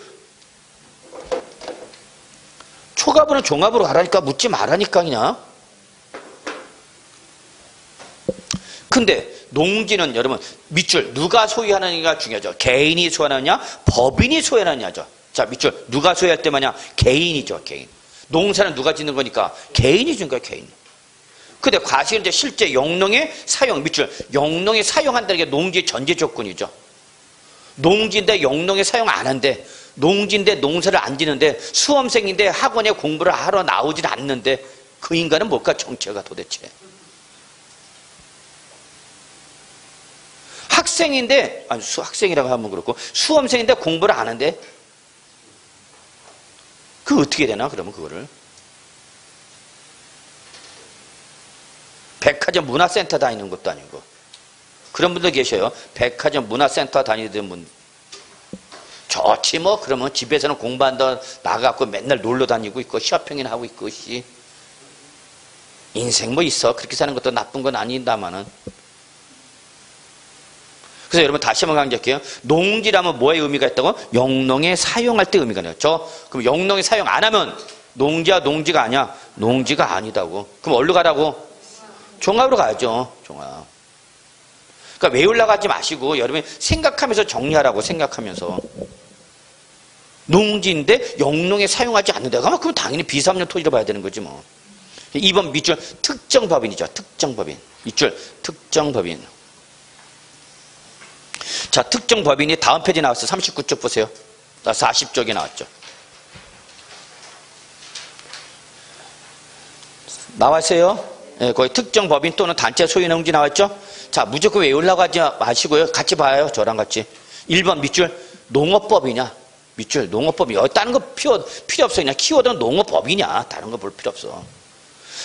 초가분은 종합으로 가라니까 묻지 말라니까 그냥. 근데 농지는 여러분 밑줄 누가 소유하느냐가 중요하죠. 개인이 소유하느냐 법인이 소유하느냐죠. 자, 밑줄 누가 소유할 때 뭐냐? 개인이죠. 개인. 농사는 누가 짓는 거니까 개인이 준 거야. 개인. 근데 과실은 이제 실제 영농의 사용, 밑줄 영농에 사용한다는 게 농지의 전제 조건이죠. 농지인데 영농에 사용 안 한대. 농지인데 농사를 안 짓는데 수험생인데 학원에 공부를 하러 나오질 않는데 그 인간은 뭘까? 정체가 도대체. 학생인데, 아니, 학생이라고 하면 그렇고, 수험생인데 공부를 안 하는데, 그거 어떻게 되나, 그러면 그거를. 백화점 문화센터 다니는 것도 아니고. 그런 분들 계셔요. 백화점 문화센터 다니던 분. 좋지, 뭐, 그러면 집에서는 공부한다, 나가고 맨날 놀러 다니고 있고, 쇼핑이나 하고 있고, 씨. 인생 뭐 있어. 그렇게 사는 것도 나쁜 건 아닌다마는. 그래서 여러분 다시 한번 강조할게요. 농지라면 뭐의 의미가 있다고? 영농에 사용할 때 의미가 있죠. 그럼 영농에 사용 안 하면 농지야 농지가 아니야? 농지가 아니다고. 그럼 어디로 가라고? 종합으로 가야죠. 종합. 그러니까 외우려고 하지 마시고 여러분이 생각하면서 정리하라고. 생각하면서. 농지인데 영농에 사용하지 않는다. 그럼 당연히 비삼년 토지로 봐야 되는 거지 뭐. 2번 밑줄 특정법인이죠. 특정법인. 밑줄 특정법인. 자, 특정 법인이 다음 페이지 나왔어. 39쪽 보세요. 40쪽에 나왔죠. 나왔어요? 네, 거기 특정 법인 또는 단체 소유 농지 나왔죠? 자, 무조건 외우려고 하지 마시고요. 같이 봐요. 저랑 같이. 1번 밑줄 농업법이냐? 밑줄 농업법이야. 다른 거 필요 없어. 그냥 키워드는 농업법이냐? 다른 거 볼 필요 없어.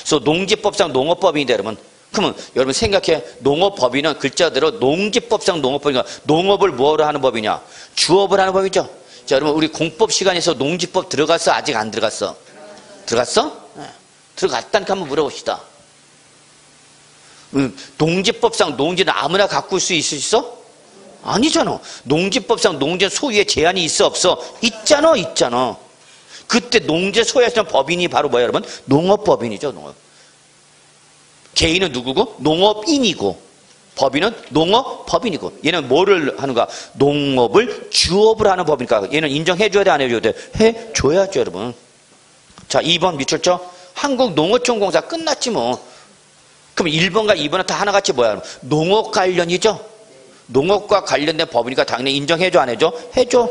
그래서 농지법상 농업법인데 여러분. 그러면 여러분 생각해. 농업법인은 글자대로 농지법상 농업법이니까 농업을 뭐로 하는 법이냐? 주업을 하는 법이죠. 자, 여러분 우리 공법 시간에서 농지법 들어갔어? 아직 안 들어갔어? 들어갔어? 네. 들어갔다니까 한번 물어봅시다. 농지법상 농지는 아무나 가꿀 수 있어? 아니잖아. 농지법상 농지 소유에 제한이 있어 없어? 있잖아. 있잖아. 그때 농지 소유하시는 법인이 바로 뭐야 여러분? 농업법인이죠. 농업. 개인은 누구고? 농업인이고. 법인은 농업 법인이고 얘는 뭐를 하는가? 농업을 주업을 하는 법이니까 얘는 인정해줘야 돼 안 해줘야 돼? 해줘야죠 여러분. 자 2번 밑줄죠? 한국농어촌공사 끝났지 뭐. 그럼 1번과 2번은 다 하나같이 뭐야? 농업 관련이죠? 농업과 관련된 법이니까 당연히 인정해줘 안 해줘? 해줘.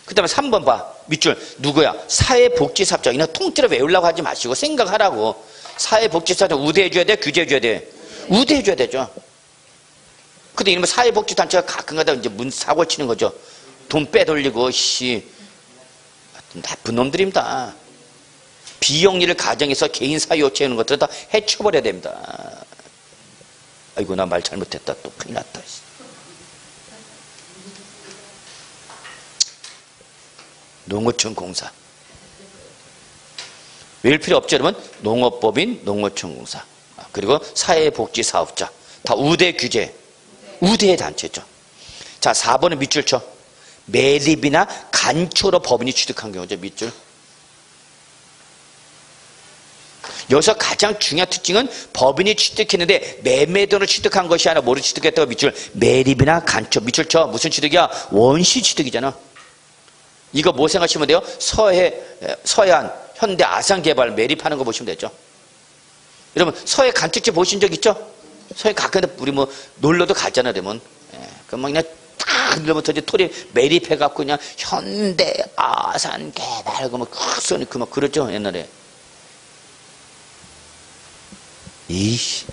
그 다음에 3번 봐. 밑줄 누구야? 사회복지사업자. 이는 통째로 외우려고 하지 마시고 생각하라고. 사회복지사업자 우대해줘야 돼? 규제해줘야 돼? 우대해줘야 되죠. 근데 이러면 사회복지단체가 가끔가다 이제 사고를 치는 거죠. 돈 빼돌리고 나쁜 놈들입니다. 비영리를 가정해서 개인 사유 채우는 것들은 다 해쳐버려야 됩니다. 아이고 나 말 잘못했다. 또 큰일 났다. 농어촌 공사. 외울 필요 없죠 여러분. 농업법인 농어촌 공사. 그리고 사회복지사업자. 다 우대 규제. 우대의 단체죠. 자 4번은 밑줄 쳐. 매립이나 간초로 법인이 취득한 경우죠. 밑줄. 여기서 가장 중요한 특징은 법인이 취득했는데 매매돈을 취득한 것이 아니라 뭐를 취득했다고 밑줄. 매립이나 간초. 밑줄 쳐. 무슨 취득이야? 원시 취득이잖아. 이거 뭐 생각하시면 돼요? 서해안 현대 아산개발 매립하는 거 보시면 되죠. 여러분 서해 간특집 보신 적 있죠? 서해 가끔 우리 뭐 놀러도 갔잖아요. 그러면 그럼 그냥 딱 늘부터 이제 토리 매립해갖고 그냥 현대 아산개발 그막 그랬죠 옛날에. 이씨.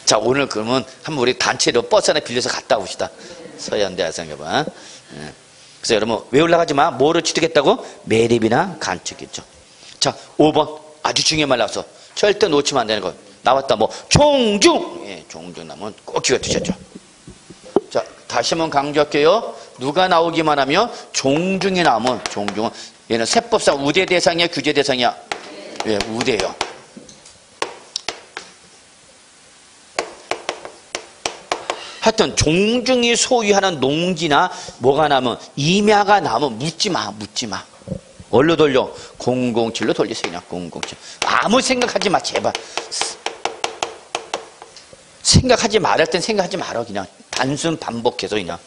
자 오늘 그러면 한번 우리 단체로 버스 하나 빌려서 갔다 옵시다. 서해안대 아산개발. 그래서 여러분 외우려고 하지 마. 뭐를 취득했다고? 매립이나 간특이죠. 자 5번 아주 중요한 말 나왔어. 절대 놓치면 안 되는 거 나왔다. 뭐 종중. 예, 종중 나면 꼭 기억해 두셨죠. 자 다시 한번 강조할게요. 누가 나오기만 하면 종중이 나오면 종중은 얘는 세법상 우대 대상이야 규제 대상이야? 예, 우대요. 하여튼 종중이 소유하는 농지나 뭐가 나면 임야가 나면 묻지 마. 얼로 돌려? 007로 돌리세요. 그냥 007. 아무 생각하지 마 제발. 생각하지 말할 땐 생각하지 말아. 그냥 단순 반복해서 그냥.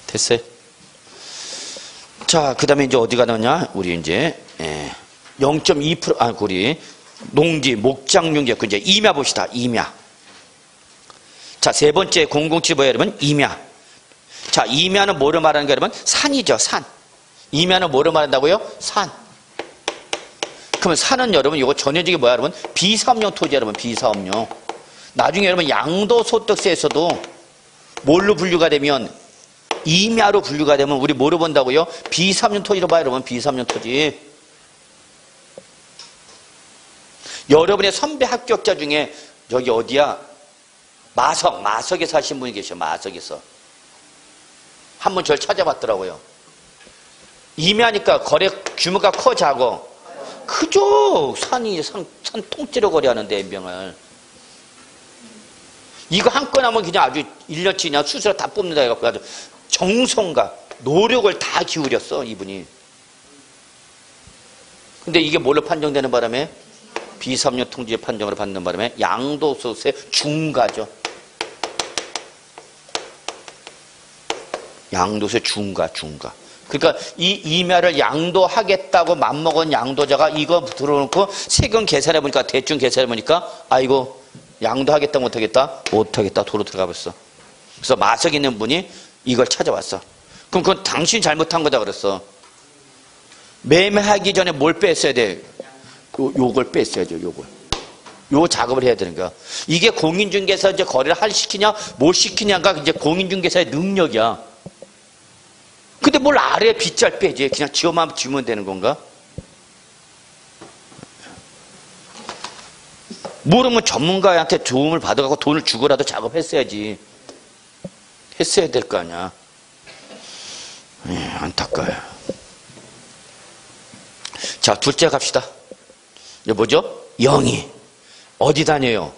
됐어요? 자 그 다음에 이제 어디가 나오냐? 우리 이제 0.2% 우리 농지 목장용지 이제 임야 봅시다. 임야. 자 세 번째 007 뭐예요 여러분? 임야. 자 임야는 뭐를 말하는 거예요 여러분? 산이죠. 산. 임야는 뭐를 말한다고요? 산. 그러면 산은 여러분 이거 전형적인 뭐야 여러분? 비사업용 토지 여러분. 비사업용. 나중에 여러분 양도소득세에서도 뭘로 분류가 되면 임야로 분류가 되면 우리 뭐로 본다고요? 비사업용 토지로 봐요 여러분. 비사업용 토지. 여러분의 선배 합격자 중에 여기 어디야? 마석에 사신 분이 계셔. 마석에서 한번 저를 찾아봤더라고요. 임야니까 거래 규모가 커 작어? 크죠. 산 통째로 거래하는데 엠병을. 이거 한 건 하면 그냥 아주 1년치 그냥 수수료 다 뽑는다 해갖고 아주 정성과 노력을 다 기울였어 이분이. 근데 이게 뭘로 판정되는 바람에? 비사업용 통지의 판정으로 받는 바람에 양도소득세 중과죠. 양도세 중과. 그러니까 이 임야를 양도하겠다고 맘먹은 양도자가 이거 들어놓고 세금 계산해 보니까 대충 계산해 보니까 아이고 양도하겠다 못하겠다 도로 들어가 버렸어. 그래서 마석에 있는 분이 이걸 찾아왔어. 그럼 그건 당신이 잘못한 거다 그랬어. 매매하기 전에 뭘 뺐어야 돼? 요걸 뺐어야죠. 요 작업을 해야 되는 거야. 이게 공인중개사 이제 거래를 시키냐 못 시키냐가 이제 공인중개사의 능력이야. 근데 뭘 아래 빗잘 빼지? 그냥 지어만 지으면 되는 건가? 모르면 전문가한테 도움을 받아가고 돈을 주고라도 작업했어야지. 했어야 될 거 아니야. 안타까워요. 자, 둘째 갑시다. 이거 뭐죠? 영희. 어디 다녀요?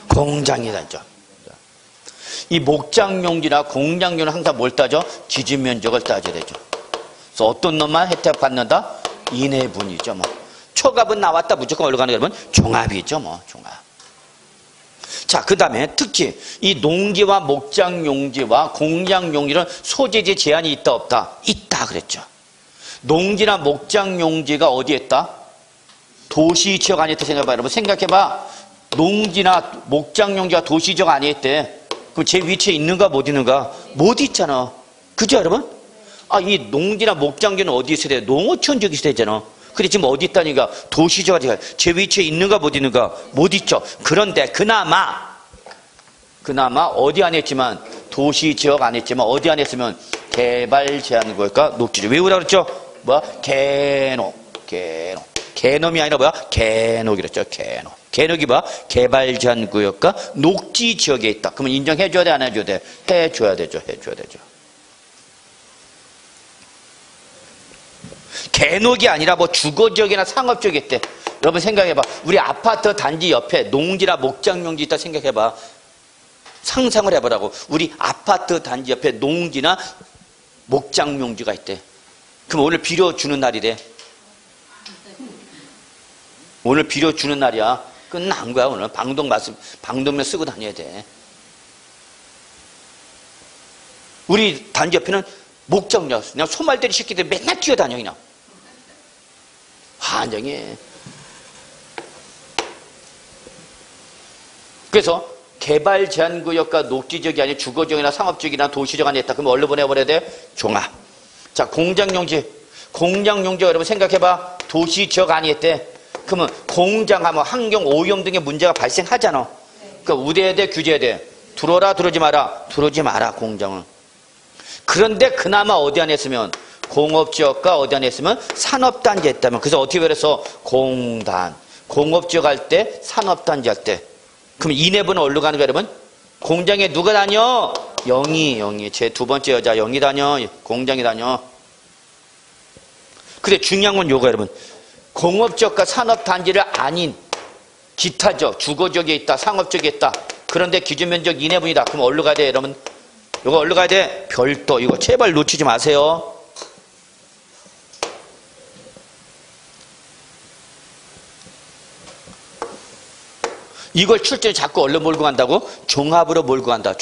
공장에 다녀. 이 목장용지나 공장용은 항상 뭘 따져? 지진 면적을 따져야 되죠. 그래서 어떤 놈만 혜택 받는다? 이내분이죠. 뭐. 초갑은 나왔다 무조건 올라가는 게 여러분 종합이죠. 뭐 종합. 자, 그 다음에 특히 이 농지와 목장용지와 공장용지는 소재지 제한이 있다 없다? 있다 그랬죠. 농지나 목장용지가 어디에 있다? 도시지역 안에 있다 생각해봐. 여러분 생각해봐. 농지나 목장용지가 도시지역 안에 있대. 그럼 제 위치에 있는가 못 있는가? 못 있잖아. 그죠 여러분? 아, 이 농지나 목장지는 어디 있어야 돼? 농어촌 지역이 있어야 되잖아. 근데 지금 어디 있다니까? 도시지역 안에 제 위치에 있는가 못 있는가? 못 있죠. 그런데 그나마 어디 안에 있지만 도시지역 안에 있지만 어디 안에 있으면 개발 제한구역과 녹지지. 외우라 그랬죠? 뭐야? 개놈이 아니라 뭐야? 개녹이랬죠. 개녹이 뭐야? 개발 제한구역과 녹지 지역에 있다. 그러면 인정해줘야 돼? 안 해줘야 돼? 해줘야 되죠. 개녹이 아니라 뭐 주거지역이나 상업지역이 있대. 여러분 생각해봐. 우리 아파트 단지 옆에 농지나 목장용지 있다 생각해봐. 상상을 해보라고. 우리 아파트 단지 옆에 농지나 목장용지가 있대. 그럼 오늘 비료 주는 날이래. 오늘 비료 주는 날이야. 끝난 거야 오늘. 방독면 쓰고 다녀야 돼. 우리 단지 옆에는 목장용지였어. 그냥 소말대리 새끼들 맨날 뛰어다녀 그냥. 환장해. 그래서 개발 제한구역과 녹지지역이 아닌 주거지역이나 상업지역이나 도시지역 안에 있다. 그러면 얼른 보내버려야 돼? 종합. 자, 공장용지가 여러분 생각해봐. 도시지역 안에 있대. 그러면 공장하면 환경 오염 등의 문제가 발생하잖아. 그러니까 우대해야 돼? 규제해야 돼? 들어오라 들어오지 마라? 들어오지 마라 공장은. 그런데 그나마 어디 안에 있으면 공업지역과 어디 안에 있으면 산업단지에 있다면. 그래서 어떻게 그래서 공단. 공업지역 할 때 산업단지 할 때. 그럼 이 내부는 어디로 가는 거야 여러분? 공장에 누가 다녀? 영희. 제 두 번째 여자 영희 다녀. 공장에 다녀. 근데 중요한 건 요거 여러분. 공업지역과 산업단지를 아닌 기타적, 주거지역에 있다, 상업지역에 있다. 그런데 기준면적 이내분이다. 그럼 어디로 가야 돼 여러분? 요거 어디로 가야 돼? 별도. 이거 제발 놓치지 마세요. 이걸 출제에 자꾸 얼른 몰고 간다고? 종합으로 몰고 간다.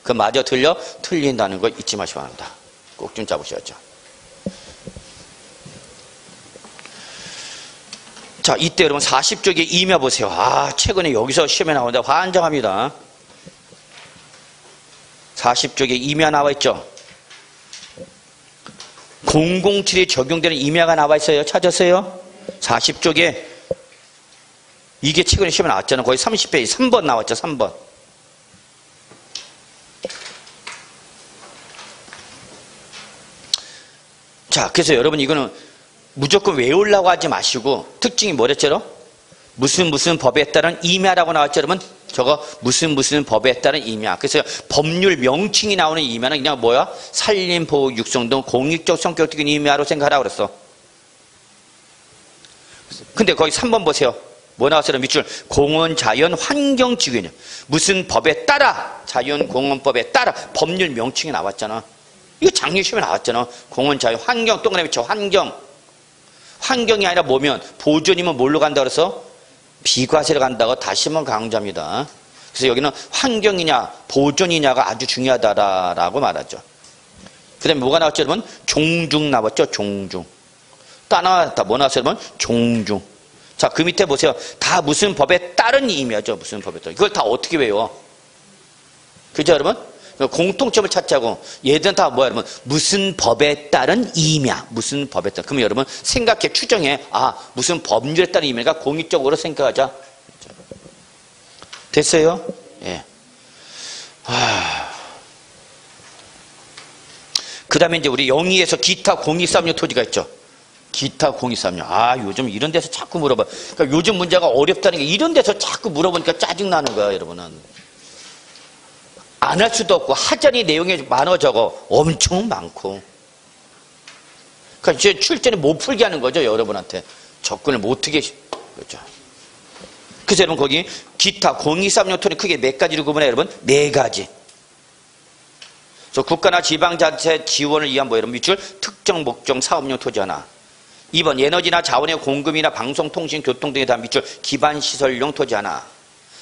그 마저 틀린다는 거 잊지 마시기 바랍니다. 꼭 좀 잡으셔야죠. 자, 이때 여러분 40쪽에 임야 보세요. 아, 최근에 여기서 시험에 나오는데 환장합니다. 40쪽에 임야 나와 있죠. 007에 적용되는 임야가 나와 있어요. 찾았어요? 40쪽에 이게 최근에 시험에 나왔잖아요. 거의 30페이지 3번 나왔죠. 3번. 자, 그래서 여러분 이거는 무조건 외우려고 하지 마시고 특징이 뭐랬죠? 무슨 법에 따른 임야라고 나왔죠. 여러분 저거 무슨 법에 따른 임야. 그래서 법률 명칭이 나오는 임야는 그냥 뭐야? 산림, 보호, 육성 등 공익적 성격적인 임야로 생각하라고 그랬어. 근데 거기 3번 보세요. 뭐 나왔어요? 밑줄 공원 자연 환경 지구냐. 무슨 법에 따라 자연 공원법에 따라 법률 명칭이 나왔잖아. 이거 작년 시험에 나왔잖아. 공원 자연 환경 동그라미 쳐. 환경이 아니라 뭐면 보존이면 뭘로 간다 그래서 비과세로 간다고 다시 한번 강조합니다. 그래서 여기는 환경이냐 보존이냐가 아주 중요하다라고 말하죠. 그 다음에 뭐가 나왔죠 여러분? 종중 나왔죠. 종중. 또 나왔다. 뭐 나왔어요 여러분? 종중. 자, 그 밑에 보세요. 다 무슨 법에 따른 임야죠. 무슨 법에 따른. 이걸 다 어떻게 외워? 그죠 여러분? 공통점을 찾자고. 얘들은 다 뭐야 여러분? 무슨 법에 따른 임야. 무슨 법에 따른. 그러면 여러분 생각해 추정해. 아, 무슨 법률에 따른 임야가 공익적으로 생각하자. 됐어요? 예. 그 다음에 이제 우리 영희에서 기타 공익사업용 토지가 있죠. 기타 공익사업용. 아, 요즘 이런 데서 자꾸 물어봐. 그러니까 요즘 문제가 어렵다는 게 이런 데서 자꾸 물어보니까 짜증나는 거야, 여러분은. 안 할 수도 없고, 하자니 내용이 많아 적어. 엄청 많고. 그러니까 이제 출제는 못 풀게 하는 거죠, 여러분한테. 접근을 못 하게. 그렇죠. 그래서 여러분 거기 기타 공익사업용 토지 크게 몇 가지로 구분해, 여러분? 4가지. 그래서 국가나 지방자치 지원을 위한 뭐 여러분 밑줄 특정 목적 사업용 토지 하나. 2번 에너지나 자원의 공급이나 방송, 통신, 교통 등에 대한 밑줄 기반시설용 토지 하나.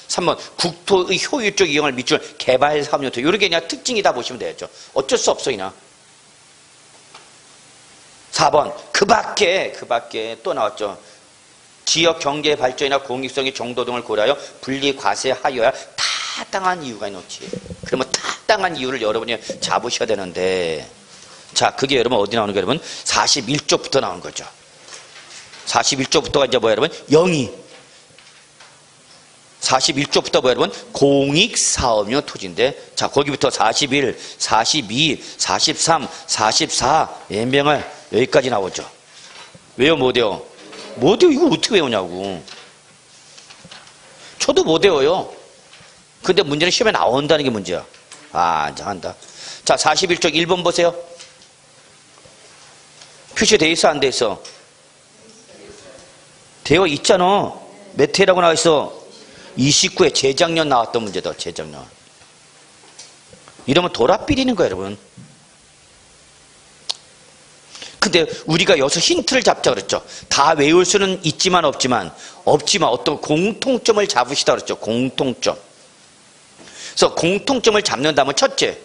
3번 국토의 효율적 이용을 밑줄 개발사업용 토지. 이렇게 그냥 특징이다 보시면 되겠죠. 어쩔 수 없어 그냥. 4번 그 밖에 또 나왔죠. 지역 경제 발전이나 공익성의 정도 등을 고려하여 분리 과세하여야 타당한 이유가 있는지. 그러면 타당한 이유를 여러분이 잡으셔야 되는데, 자 그게 여러분 어디 나오는 거예요? 여러분 41조부터 나오는 거죠. 41조부터가 이제 뭐야 여러분? 영이. 41조부터 뭐야 여러분? 공익사업용 토지인데, 자 거기부터 41, 42, 43, 44 연명을 여기까지 나오죠. 왜요? 못 외워? 못 외워? 이거 어떻게 외우냐고. 저도 못 외워요. 근데 문제는 시험에 나온다는 게 문제야. 아, 이제 한다. 자, 41쪽 1번 보세요. 표시돼 있어, 안 돼 있어? 되어 있잖아. 몇 회라고 나와 있어? 29회. 재작년 나왔던 문제다, 재작년. 이러면 돌아삐리는 거야, 여러분. 근데 우리가 여기서 힌트를 잡자 그랬죠. 다 외울 수는 있지만 없지만 어떤 공통점을 잡으시다 그랬죠. 공통점. 그래서 공통점을 잡는다면 첫째,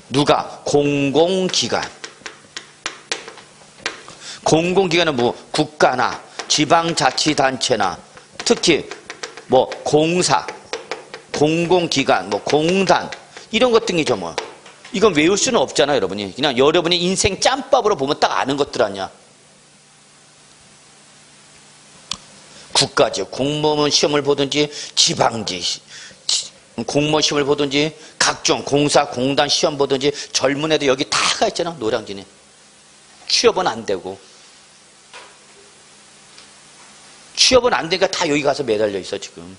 누가? 공공기관. 공공기관은 뭐 국가나 지방자치단체나 특히 뭐 공사, 공공기관, 뭐 공단 이런 것 등이죠 뭐. 이건 외울 수는 없잖아요, 여러분이. 그냥 여러분이 인생 짬밥으로 보면 딱 아는 것들 아니야. 국가지, 공무원 시험을 보든지, 지방지, 공무원 시험을 보든지, 각종 공사, 공단 시험 보든지, 젊은 애들 여기 다가 있잖아, 노량진에. 취업은 안 되고. 취업은 안 되니까 다 여기 가서 매달려 있어, 지금.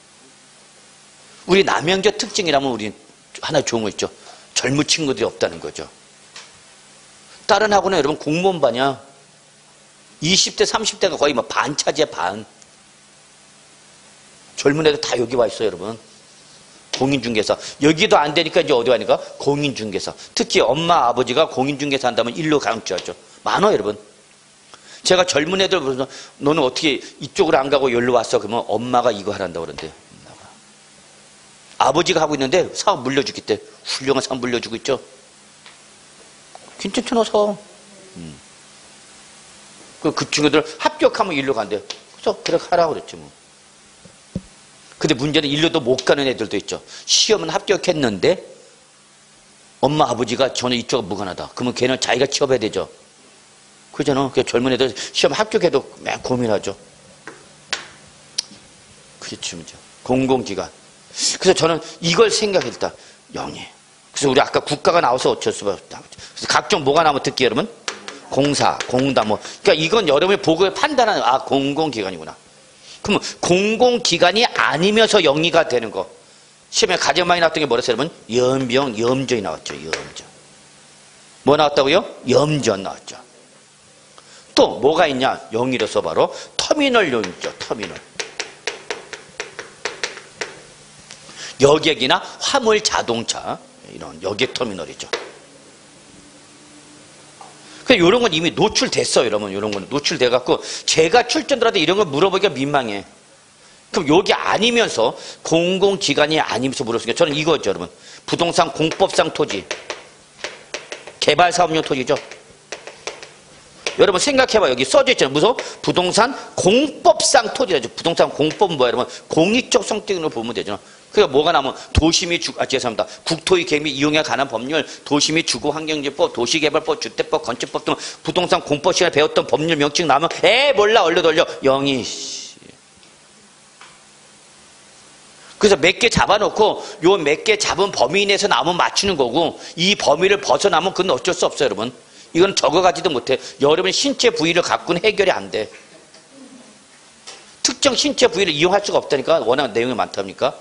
우리 남양주 특징이라면 우리 하나 좋은 거 있죠. 젊은 친구들이 없다는 거죠. 다른 학원은 여러분 공무원 반이야. 20대, 30대가 거의 뭐 반 차지야, 반. 젊은 애들 다 여기 와 있어요, 여러분. 공인중개사. 여기도 안 되니까 이제 어디 가니까? 공인중개사. 특히 엄마, 아버지가 공인중개사 한다면 일로 강조하죠. 많아, 여러분. 제가 젊은 애들 보면서 너는 어떻게 이쪽으로 안 가고 여기로 왔어? 그러면 엄마가 이거 하란다고 그러는데. 아버지가 하고 있는데 사업 물려주겠대. 훌륭한 사업 물려주고 있죠. 괜찮잖아, 사업. 그 친구들 합격하면 일로 간대. 그래서 그렇게 하라고 그랬지 뭐. 근데 문제는 일로도 못 가는 애들도 있죠. 시험은 합격했는데 엄마 아버지가 저는 이쪽은 무관하다. 그러면 걔는 자기가 취업해야 되죠. 그러잖아. 그 젊은 애들 시험 합격해도 맨 고민하죠. 그렇지 문제. 공공기관. 그래서 저는 이걸 생각했다. 영예. 그래서 우리 아까 국가가 나와서 어쩔 수가 없다. 그래서 각종 뭐가 나오면 듣기 여러분? 공사, 공단 뭐. 그러니까 이건 여러분이 보고 판단하는 공공기관이구나. 그러면 공공기관이 아니면서 영리가 되는 거. 시험에 가장 많이 나왔던 게 뭐랬어요, 여러분? 연병, 염전이 나왔죠. 염전. 뭐 나왔다고요? 염전 나왔죠. 또 뭐가 있냐? 영리로서 바로 터미널용 있죠. 터미널. 여객이나 화물 자동차 이런 여객 터미널이죠. 그러니까 이런 건 이미 노출됐어요, 여러분. 이런 건 노출돼 갖고 제가 출전들한테 이런 걸 물어보기가 민망해. 그럼 여기 아니면서 공공기관이 아니면서 물었으니까 저는 이거죠, 여러분. 부동산 공법상 토지, 개발사업용 토지죠. 여러분 생각해봐. 여기 써져 있잖아요. 무슨 부동산 공법상 토지라죠. 부동산 공법은 뭐야, 여러분? 공익적 성격으로 보면 되죠. 그러니까 뭐가 나오면 도시 및 죄송합니다. 국토의 개미 이용에 관한 법률, 도시 및 주거환경제법, 도시개발법, 주택법, 건축법 등 부동산 공법 시간에 배웠던 법률 명칭 나오면 몰라 얼려 돌려 영이. 그래서 몇 개 잡아놓고 요 몇 개 잡은 범위 내에서 나오면 맞추는 거고 이 범위를 벗어나면 그건 어쩔 수 없어요, 여러분. 이건 적어가지도 못해. 여러분 신체 부위를 갖고는 해결이 안 돼. 특정 신체 부위를 이용할 수가 없다니까. 워낙 내용이 많답니까?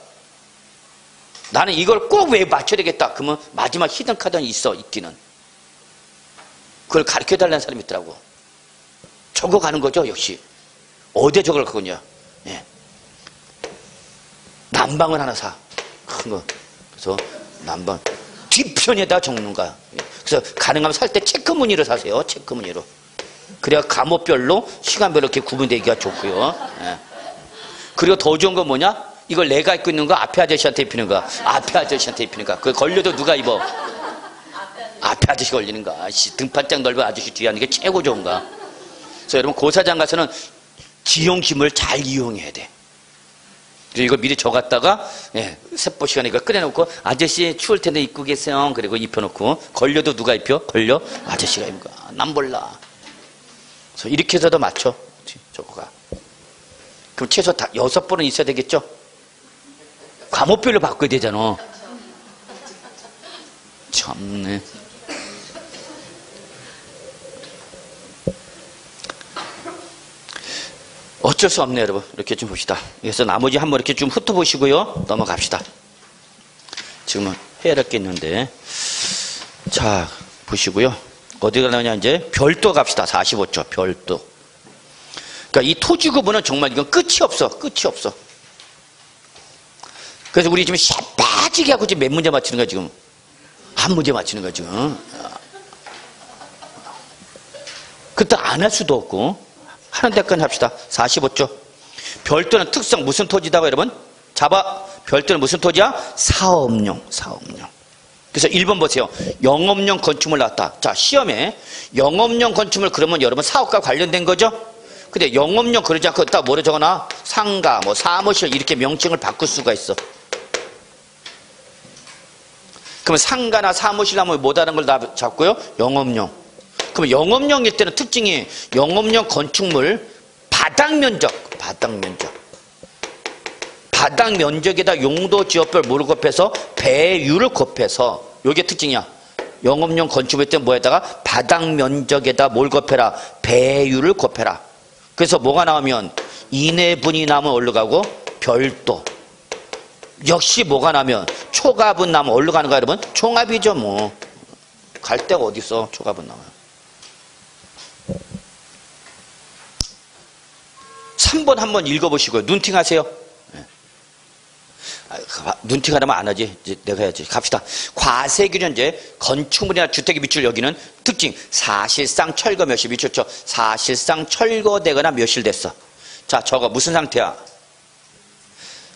나는 이걸 꼭 왜 맞춰야 되겠다. 그러면 마지막 히든 카드는 있기는. 그걸 가르쳐달라는 사람이 있더라고. 적어가는 거죠, 역시. 어디에 적을 거냐. 예. 난방을 하나 사. 큰 거. 그래서 난방. 뒷편에다 적는 거야. 그래서 가능하면 살 때 체크 무늬로 사세요. 체크 무늬로. 그래야 감옥별로 시간별로 이렇게 구분되기가 좋고요. 예. 그리고 더 좋은 건 뭐냐? 이걸 내가 입고 있는 거 앞에 아저씨한테 입히는 거, 앞에 아저씨한테 입히는 거. 그거 걸려도 누가 입어? 앞에 아저씨 걸리는 거. 등판짝 넓은 아저씨 뒤에 하는 게 최고 좋은가. 그래서 여러분 고사장 가서는 지용심을 잘 이용해야 돼. 그래서 이걸 미리 적었다가 세보 시간에 이걸 끓여놓고 아저씨 추울 텐데 입고 계세요. 그리고 입혀놓고 걸려도 누가 입혀? 걸려? 아저씨가 입는 거야. 난 몰라. 그래서 이렇게 해서도 맞춰. 저거가. 그럼 최소 6번은 있어야 되겠죠? 과목별로 바꿔야 되잖아. 참네. 어쩔 수 없네, 여러분. 이렇게 좀 봅시다. 그래서 나머지 한번 이렇게 좀 훑어보시고요. 넘어갑시다. 지금은 해야 할 게 있는데. 자, 보시고요. 어디 가느냐, 이제 별도 갑시다. 45초, 별도. 그러니까 이 토지 구분은 정말 이건 끝이 없어. 끝이 없어. 그래서 우리 지금 빠지게 하고 지금 몇 문제 맞히는 거야, 지금? 한 문제 맞히는 거야, 지금. 그때 안 할 수도 없고. 하는 데까지 합시다. 45조. 별도는 특성 무슨 토지다고 여러분? 잡아. 별도는 무슨 토지야? 사업용. 사업용. 그래서 1번 보세요. 영업용 건축물 나왔다. 자, 시험에 영업용 건축물 그러면 여러분 사업과 관련된 거죠? 근데 영업용 그러지 않고 딱 뭐로 적어놔? 상가, 뭐 사무실 이렇게 명칭을 바꿀 수가 있어. 그러면 상가나 사무실 하면 못하는 걸 다 잡고요. 영업용. 그럼 영업용일 때는 특징이 영업용 건축물 바닥 면적. 바닥 면적에다 용도 지역별 뭐를 곱해서 배율을 곱해서 요게 특징이야. 영업용 건축물 때 뭐에다가 바닥 면적에다 뭘 곱해라? 배율을 곱해라. 그래서 뭐가 나오면 인해분이 나오면 어디로 가고? 별도. 역시 뭐가 나면 초갑은 나오면 어디로 가는 거야 여러분? 총합이죠 뭐. 갈 데가 어디 있어 초갑은 나와요. 3번 한번 읽어보시고요. 눈팅 하세요. 눈팅 하려면 안 하지. 이제 내가 해야지. 갑시다. 과세균은 이제 건축물이나 주택의 밑줄 여기는 특징. 사실상 철거 몇실 미쳤죠. 사실상 철거되거나 몇실 됐어. 자, 저거 무슨 상태야?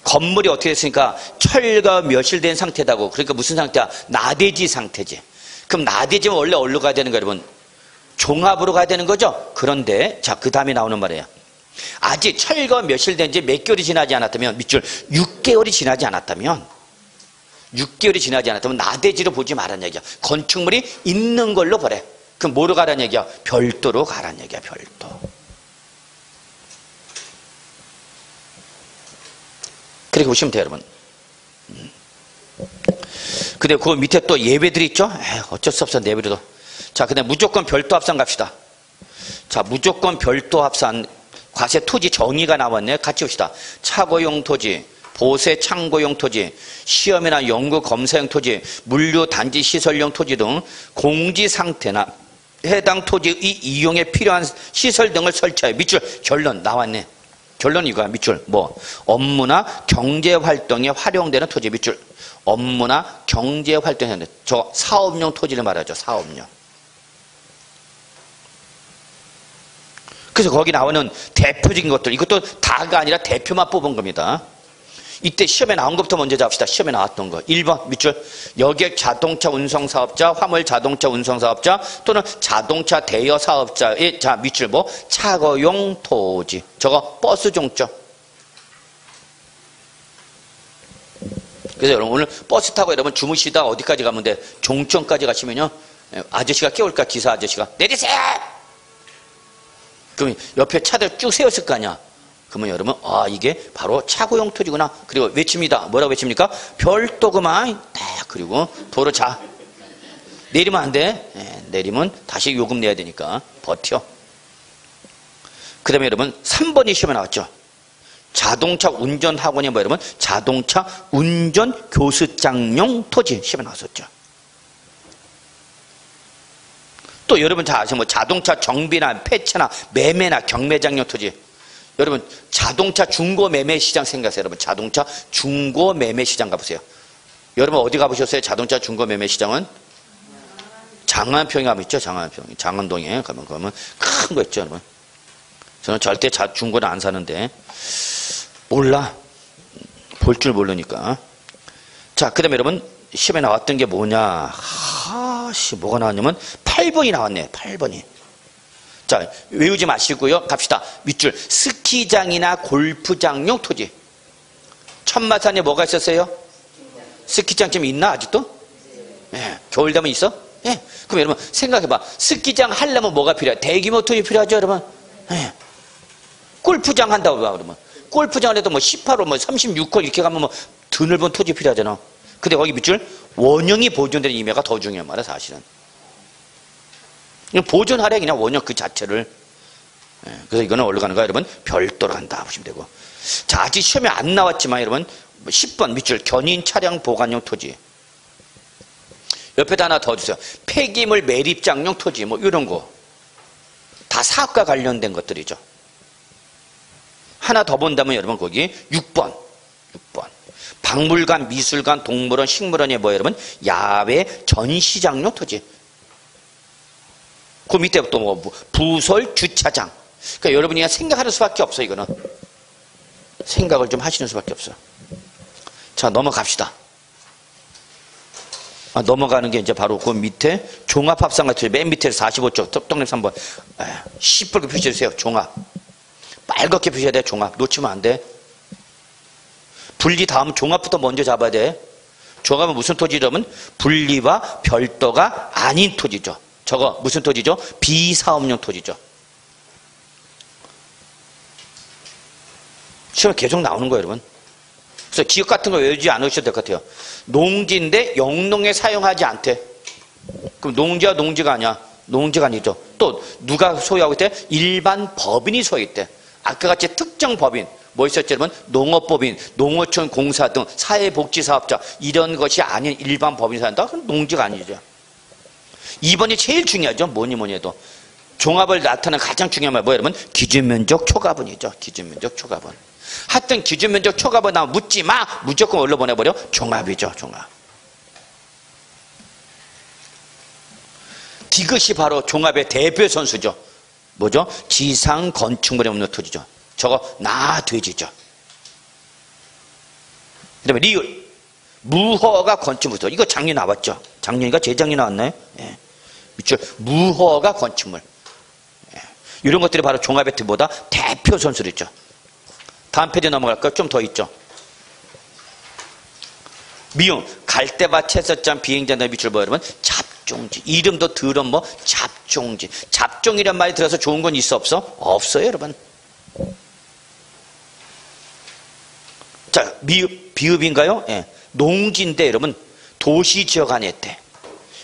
건물이 어떻게 됐으니까 철거 몇실 된 상태다고. 그러니까 무슨 상태야? 나대지 상태지. 그럼 나대지면 원래 어디로 가야 되는 거야 여러분? 종합으로 가야 되는 거죠. 그런데 자, 그 다음에 나오는 말이에요. 아직 철거 몇실 된지 몇 개월이 지나지 않았다면 밑줄 6개월이 지나지 않았다면 6개월이 지나지 않았다면 나대지로 보지 말란 얘기야. 건축물이 있는 걸로 보래. 그럼 뭐로 가란 얘기야? 별도로 가란 얘기야. 별도. 그렇게 보시면 돼요 여러분. 근데 그 밑에 또 예배들이 있죠. 어쩔 수 없어 예배도. 자, 근데 무조건 별도 합산 갑시다. 자, 무조건 별도 합산. 과세 토지 정의가 나왔네요. 같이 봅시다. 차고용 토지, 보세 창고용 토지, 시험이나 연구 검사용 토지, 물류 단지 시설용 토지 등 공지 상태나 해당 토지의 이용에 필요한 시설 등을 설치하여 밑줄 결론 나왔네. 결론 이거야. 밑줄 뭐 업무나 경제 활동에 활용되는 토지 밑줄 업무나 경제 활동에 저 사업용 토지를 말하죠. 사업용. 그래서 거기 나오는 대표적인 것들, 이것도 다가 아니라 대표만 뽑은 겁니다. 이때 시험에 나온 것부터 먼저 잡시다. 시험에 나왔던 거. 1번 밑줄 여객 자동차 운송사업자, 화물 자동차 운송사업자 또는 자동차 대여 사업자의 자 밑줄 뭐 차거용 토지. 저거 버스 종점. 그래서 여러분 오늘 버스 타고 여러분 주무시다 어디까지 가면 돼? 종점까지 가시면요. 아저씨가 깨울까? 기사 아저씨가 내리세요! 그럼 옆에 차들 쭉 세웠을 거 아니야. 그러면 여러분 이게 바로 차고용 토지구나. 그리고 외칩니다. 뭐라고 외칩니까? 별도구만. 그리고 도로 자. 내리면 안 돼. 내리면 다시 요금 내야 되니까 버텨. 그 다음에 여러분 3번이 시험에 나왔죠. 자동차 운전학원이 뭐 여러분? 자동차 운전 교습장용 토지 시험에 나왔었죠. 또 여러분 다 아시는 뭐 자동차 정비나 폐차나 매매나 경매장용 토지. 여러분 자동차 중고 매매 시장 생각하세요. 여러분 자동차 중고 매매 시장 가보세요. 여러분 어디 가보셨어요? 자동차 중고 매매 시장은? 장안평에 가면 있죠. 장안평. 장안동에 가면 큰 거 있죠, 여러분. 저는 절대 중고는 안 사는데. 몰라. 볼 줄 모르니까. 자, 그 다음에 여러분, 시험에 나왔던 게 뭐냐. 뭐가 나왔냐면 8번이 나왔네, 8번이. 자, 외우지 마시고요. 갑시다. 밑줄. 스키장이나 골프장용 토지. 천마산에 뭐가 있었어요? 스키장 좀 있나, 아직도? 예. 겨울 되면 있어? 예. 그럼 여러분, 생각해봐. 스키장 하려면 뭐가 필요해? 대규모 토지 필요하죠, 여러분? 예. 골프장 한다고 봐, 그러면. 골프장을 해도 뭐 18홀, 뭐 36홀 이렇게 가면 뭐 드넓은 토지 필요하잖아. 근데 거기 밑줄, 원형이 보존되는 의미가 더 중요한 말이야, 사실은. 보존하래, 그냥 원형 그 자체를. 예. 그래서 이거는 어디로 가는 거야, 여러분? 별도로 간다, 보시면 되고. 자, 아직 시험에 안 나왔지만, 여러분, 10번 밑줄, 견인 차량 보관용 토지. 옆에다 하나 더 주세요. 폐기물 매립장용 토지, 뭐, 이런 거. 다 사업과 관련된 것들이죠. 하나 더 본다면 여러분, 거기 6번. 박물관, 미술관, 동물원, 식물원이 뭐 여러분? 야외 전시장용 토지. 그 밑에 또 뭐, 부설 주차장. 그러니까 여러분이 그냥 생각하는 수밖에 없어, 이거는. 생각을 좀 하시는 수밖에 없어. 자, 넘어갑시다. 넘어가는 게 이제 바로 그 밑에 종합합산 같은 맨 밑에 45쪽 떡잎 3번 시뻘게 표시해주세요. 종합. 빨갛게 표시해야 돼. 종합. 놓치면 안 돼. 분리 다음 종합부터 먼저 잡아야 돼. 종합은 무슨 토지라면 분리와 별도가 아닌 토지죠. 저거 무슨 토지죠? 비사업용 토지죠. 시험에 계속 나오는 거예요, 여러분. 그래서 지역 같은 거 외우지 않으셔도 될 것 같아요. 농지인데 영농에 사용하지 않대. 그럼 농지와 농지가 아니야. 농지가 아니죠. 또 누가 소유하고 있대? 일반 법인이 소유했대. 아까 같이 특정 법인. 뭐 있었죠, 여러분? 농업법인, 농어촌 공사 등 사회복지사업자 이런 것이 아닌 일반 법인이 사용한다? 그럼 농지가 아니죠. 2번이 제일 중요하죠. 뭐니 해도. 종합을 나타내는 가장 중요한 말 뭐예요, 여러분? 기준면적 초과분이죠. 기준면적 초과분. 하여튼 기준면적 초과분 나오면 묻지 마. 무조건 얼로 보내버려? 종합이죠. 종합. 디귿이 바로 종합의 대표 선수죠. 뭐죠? 지상 건축물에 없는 토지죠. 저거 나돼지죠. 그 다음에 리을. 무허가 건축물. 이거 작년 나왔죠. 작년인가 재작년 나왔나요? 예. 밑줄. 무허가 건축물. 예. 이런 것들이 바로 종합의 뜻보다 대표 선수였죠. 다음 페이지 넘어갈까요? 좀 더 있죠. 미용. 갈대밭 채석장 비행장단 밑줄 뭐 여러분? 잡종지. 이름도 들은 뭐 잡종지. 잡종이란 말이 들어서 좋은 건 있어 없어? 없어요, 여러분. 자, 비읍인가요? 예. 농지인데 여러분 도시지역 안에 있대.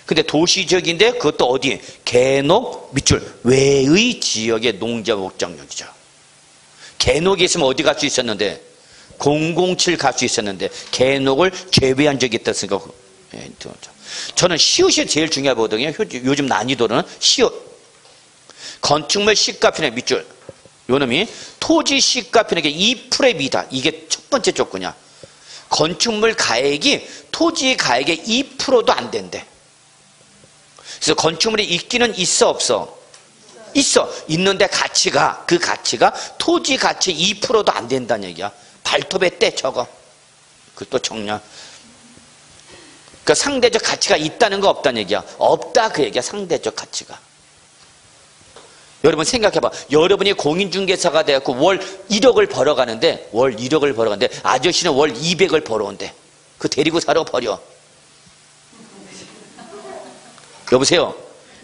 근데 도시지역인데 그것도 어디? 개녹 밑줄 외의 지역의 농지와 목장용이죠. 개녹이 있으면 어디 갈 수 있었는데 007 갈 수 있었는데 개녹을 제외한 적이 있다 생각. 예, 저는 시옷이 제일 중요하거든요. 요즘 난이도는 시옷. 건축물 시가편의 밑줄. 요놈이 토지 시가편에게 2%의 미다. 이게 첫 번째 조건이야. 건축물 가액이 토지 가액의 2%도 안 된대. 그래서 건축물이 있기는 있어 없어? 있어. 있는데 가치가 그 가치가 토지 가치 2%도 안 된다는 얘기야. 발톱에 떼 저거. 그것도 정량. 그러니까 상대적 가치가 있다는 거 없다는 얘기야. 없다 그 얘기야. 상대적 가치가. 여러분 생각해봐. 여러분이 공인중개사가 돼갖고 월 1억을 벌어가는데 월 1억을 벌어가는데 아저씨는 월 200을 벌어온대. 그 데리고 살아 버려. 여보세요.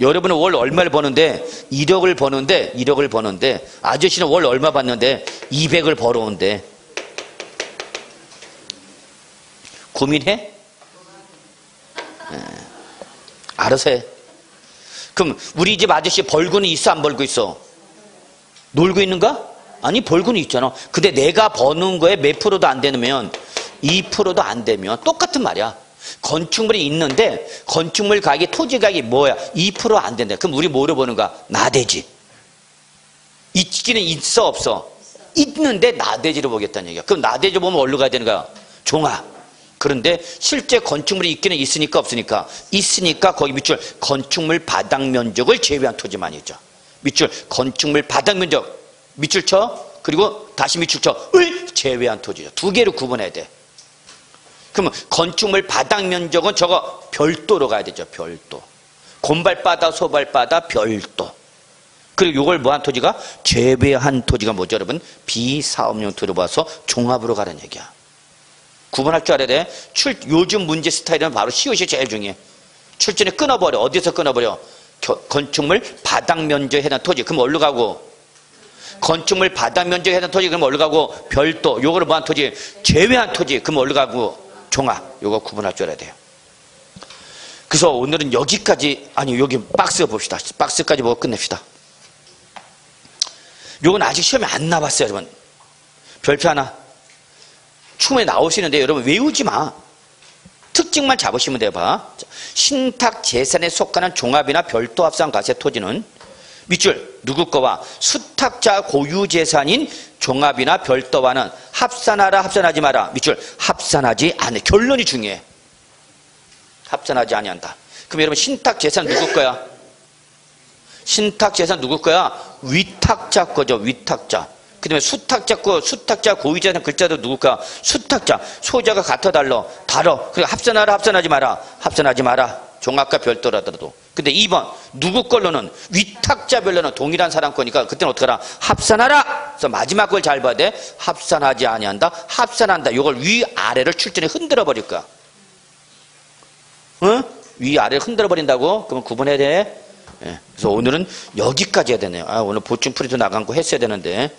여러분은 월 얼마를 버는데 1억을 버는데 아저씨는 월 얼마 받는데 200을 벌어온대. 고민해? 알아서 해. 그럼 우리 집 아저씨 벌고는 있어 안 벌고 있어? 놀고 있는가? 아니 벌고는 있잖아. 근데 내가 버는 거에 몇 프로도 안 되면 2%도 안 되면 똑같은 말이야. 건축물이 있는데 건축물 가격이 토지 가격이 뭐야? 2% 안 된다. 그럼 우리 뭐로 보는 거야? 나대지. 있기는 있어 없어? 있는데 나대지로 보겠다는 얘기야. 그럼 나대지 보면 어디로 가야 되는 거야? 종합. 그런데 실제 건축물이 있기는 있으니까 없으니까? 있으니까 거기 밑줄 건축물 바닥 면적을 제외한 토지만 있죠. 밑줄 건축물 바닥 면적 밑줄 쳐. 그리고 다시 밑줄 쳐. 을 제외한 토지죠. 두 개로 구분해야 돼. 그러면 건축물 바닥 면적은 저거 별도로 가야 되죠. 별도. 곤발바다, 소발바다, 별도. 그리고 이걸 뭐한 토지가? 제외한 토지가 뭐죠, 여러분? 비사업용 토지로 봐서 종합으로 가라는 얘기야. 구분할 줄 알아야 돼. 요즘 문제 스타일은 바로 시옷이 제일 중요해. 출전에 끊어버려. 어디서 끊어버려? 건축물 바닥 면적에 해당 토지. 그럼 어디로 가고? 건축물 바닥 면적에 해당 토지. 그럼 어디로 가고? 별도. 요거를 뭐한 토지? 제외한 토지. 그럼 어디로 가고? 종합. 요거 구분할 줄 알아야 돼요. 그래서 오늘은 여기까지, 아니 여기 박스 봅시다. 박스까지 보고 끝냅시다. 요건 아직 시험에 안 나왔어요, 여러분. 별표 하나. 충분히 나오시는데 여러분 외우지 마. 특징만 잡으시면 돼요. 봐. 신탁 재산에 속하는 종합이나 별도 합산 과세 토지는 밑줄 누구 거와 수탁자 고유 재산인 종합이나 별도와는 합산하라 합산하지 마라. 밑줄 합산하지 않아. 결론이 중요해. 합산하지 아니한다. 그럼 여러분 신탁 재산 누구 거야? 신탁 재산 누구 거야? 위탁자 거죠. 위탁자. 그 다음에 수탁자 고유 재산 글자도 누구 거야? 수탁자. 소자가 같아 달러. 다뤄. 그러니까 합산하라 합산하지 마라. 합산하지 마라. 종합과 별도라더라도. 근데 2번 누구 걸로는 위탁자별로는 동일한 사람 거니까 그때는 어떻게 하라? 합산하라. 그래서 마지막 걸 잘 봐야 돼. 합산하지 아니한다. 합산한다. 이걸 위아래를 출전에 흔들어 버릴 거야. 응? 위아래를 흔들어 버린다고? 그러면 구분해야 돼. 예. 그래서 오늘은 여기까지 해야 되네요. 아, 오늘 보충 프리도 나간 거 했어야 되는데.